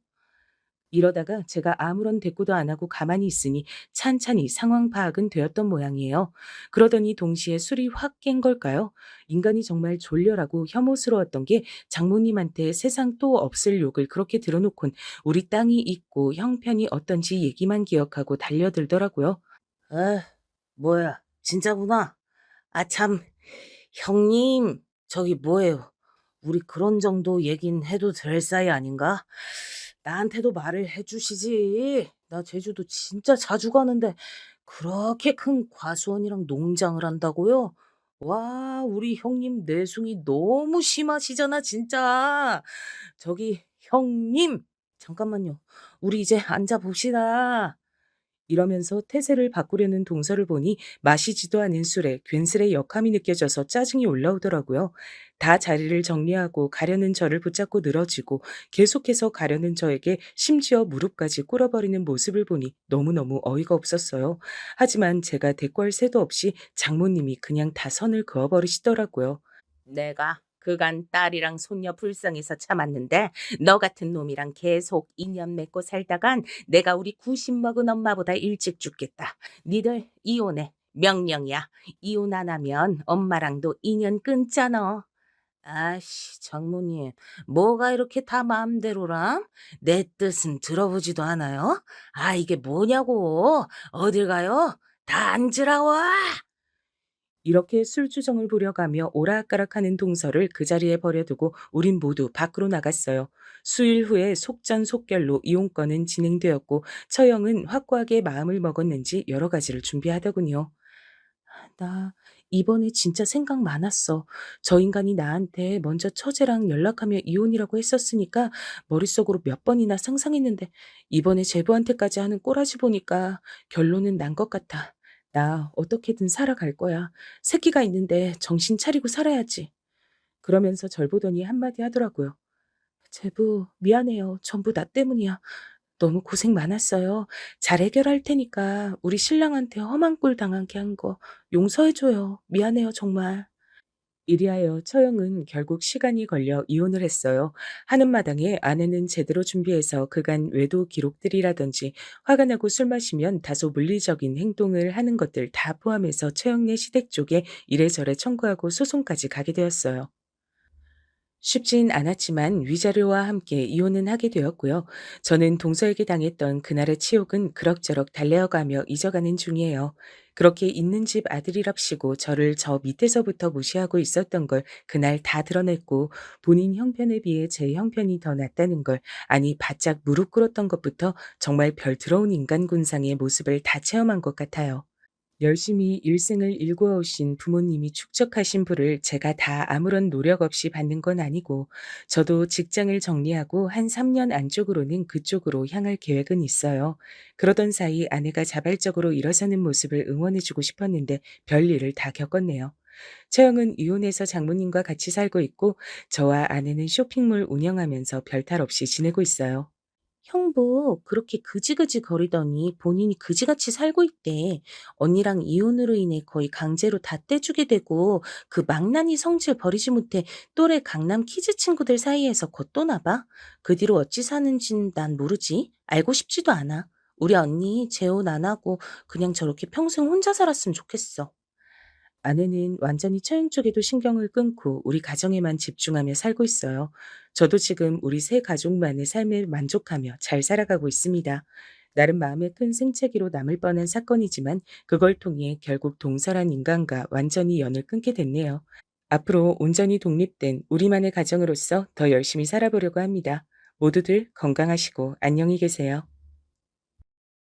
이러다가 제가 아무런 대꾸도 안 하고 가만히 있으니 찬찬히 상황 파악은 되었던 모양이에요. 그러더니 동시에 술이 확 깬 걸까요? 인간이 정말 졸렬하고 혐오스러웠던 게 장모님한테 세상 또 없을 욕을 그렇게 들어놓곤 우리 땅이 있고 형편이 어떤지 얘기만 기억하고 달려들더라고요. 에, 뭐야, 진짜구나. 아, 참, 형님, 저기 뭐예요? 우리 그런 정도 얘긴 해도 될 사이 아닌가? 나한테도 말을 해주시지. 나 제주도 진짜 자주 가는데 그렇게 큰 과수원이랑 농장을 한다고요? 와, 우리 형님 내숭이 너무 심하시잖아, 진짜. 저기, 형님, 잠깐만요. 우리 이제 앉아봅시다. 이러면서 태세를 바꾸려는 동서를 보니 마시지도 않은 술에 괜스레 역함이 느껴져서 짜증이 올라오더라고요. 다 자리를 정리하고 가려는 저를 붙잡고 늘어지고 계속해서 가려는 저에게 심지어 무릎까지 꿇어버리는 모습을 보니 너무너무 어이가 없었어요. 하지만 제가 대꾸할 새도 없이 장모님이 그냥 다 선을 그어버리시더라고요. 내가 그간 딸이랑 손녀 불쌍해서 참았는데 너 같은 놈이랑 계속 인연 맺고 살다간 내가 우리 90 먹은 엄마보다 일찍 죽겠다. 니들 이혼해. 명령이야. 이혼 안 하면 엄마랑도 인연 끊잖아. 아씨, 장모님, 뭐가 이렇게 다 마음대로람? 내 뜻은 들어보지도 않아요? 아, 이게 뭐냐고. 어딜 가요? 다 앉으라와. 이렇게 술주정을 부려가며 오락가락하는 동서를 그 자리에 버려두고 우린 모두 밖으로 나갔어요. 수일 후에 속전속결로 이혼건은 진행되었고 처형은 확고하게 마음을 먹었는지 여러 가지를 준비하더군요. 나 이번에 진짜 생각 많았어. 저 인간이 나한테 먼저 처제랑 연락하며 이혼이라고 했었으니까 머릿속으로 몇 번이나 상상했는데 이번에 제부한테까지 하는 꼬라지 보니까 결론은 난 것 같아. 나 어떻게든 살아갈 거야. 새끼가 있는데 정신 차리고 살아야지. 그러면서 절 보더니 한마디 하더라고요. 제부, 미안해요. 전부 나 때문이야. 너무 고생 많았어요. 잘 해결할 테니까 우리 신랑한테 험한 꼴 당하게 한 거 용서해줘요. 미안해요, 정말. 이리하여 처형은 결국 시간이 걸려 이혼을 했어요. 하는 마당에 아내는 제대로 준비해서 그간 외도 기록들이라든지 화가 나고 술 마시면 다소 물리적인 행동을 하는 것들 다 포함해서 처형네 시댁 쪽에 이래저래 청구하고 소송까지 가게 되었어요. 쉽진 않았지만 위자료와 함께 이혼은 하게 되었고요. 저는 동서에게 당했던 그날의 치욕은 그럭저럭 달래어가며 잊어가는 중이에요. 그렇게 있는 집 아들이랍시고 저를 저 밑에서부터 무시하고 있었던 걸 그날 다 드러냈고 본인 형편에 비해 제 형편이 더 낫다는 걸 아니 바짝 무릎 꿇었던 것부터 정말 별 들어온 인간 군상의 모습을 다 체험한 것 같아요. 열심히 일생을 일구어 오신 부모님이 축적하신 부를 제가 다 아무런 노력 없이 받는 건 아니고 저도 직장을 정리하고 한 3년 안쪽으로는 그쪽으로 향할 계획은 있어요. 그러던 사이 아내가 자발적으로 일어서는 모습을 응원해주고 싶었는데 별일을 다 겪었네요. 처형은 이혼해서 장모님과 같이 살고 있고 저와 아내는 쇼핑몰 운영하면서 별탈 없이 지내고 있어요. 형부 그렇게 그지그지 거리더니 본인이 그지같이 살고 있대. 언니랑 이혼으로 인해 거의 강제로 다 떼주게 되고 그 망나니 성질 버리지 못해 또래 강남 키즈 친구들 사이에서 겉도나 봐. 그 뒤로 어찌 사는진 난 모르지. 알고 싶지도 않아. 우리 언니 재혼 안 하고 그냥 저렇게 평생 혼자 살았으면 좋겠어. 아내는 완전히 처형 쪽에도 신경을 끊고 우리 가정에만 집중하며 살고 있어요. 저도 지금 우리 세 가족만의 삶에 만족하며 잘 살아가고 있습니다. 나름 마음에 큰 생채기로 남을 뻔한 사건이지만 그걸 통해 결국 동서란 인간과 완전히 연을 끊게 됐네요. 앞으로 온전히 독립된 우리만의 가정으로서 더 열심히 살아보려고 합니다. 모두들 건강하시고 안녕히 계세요.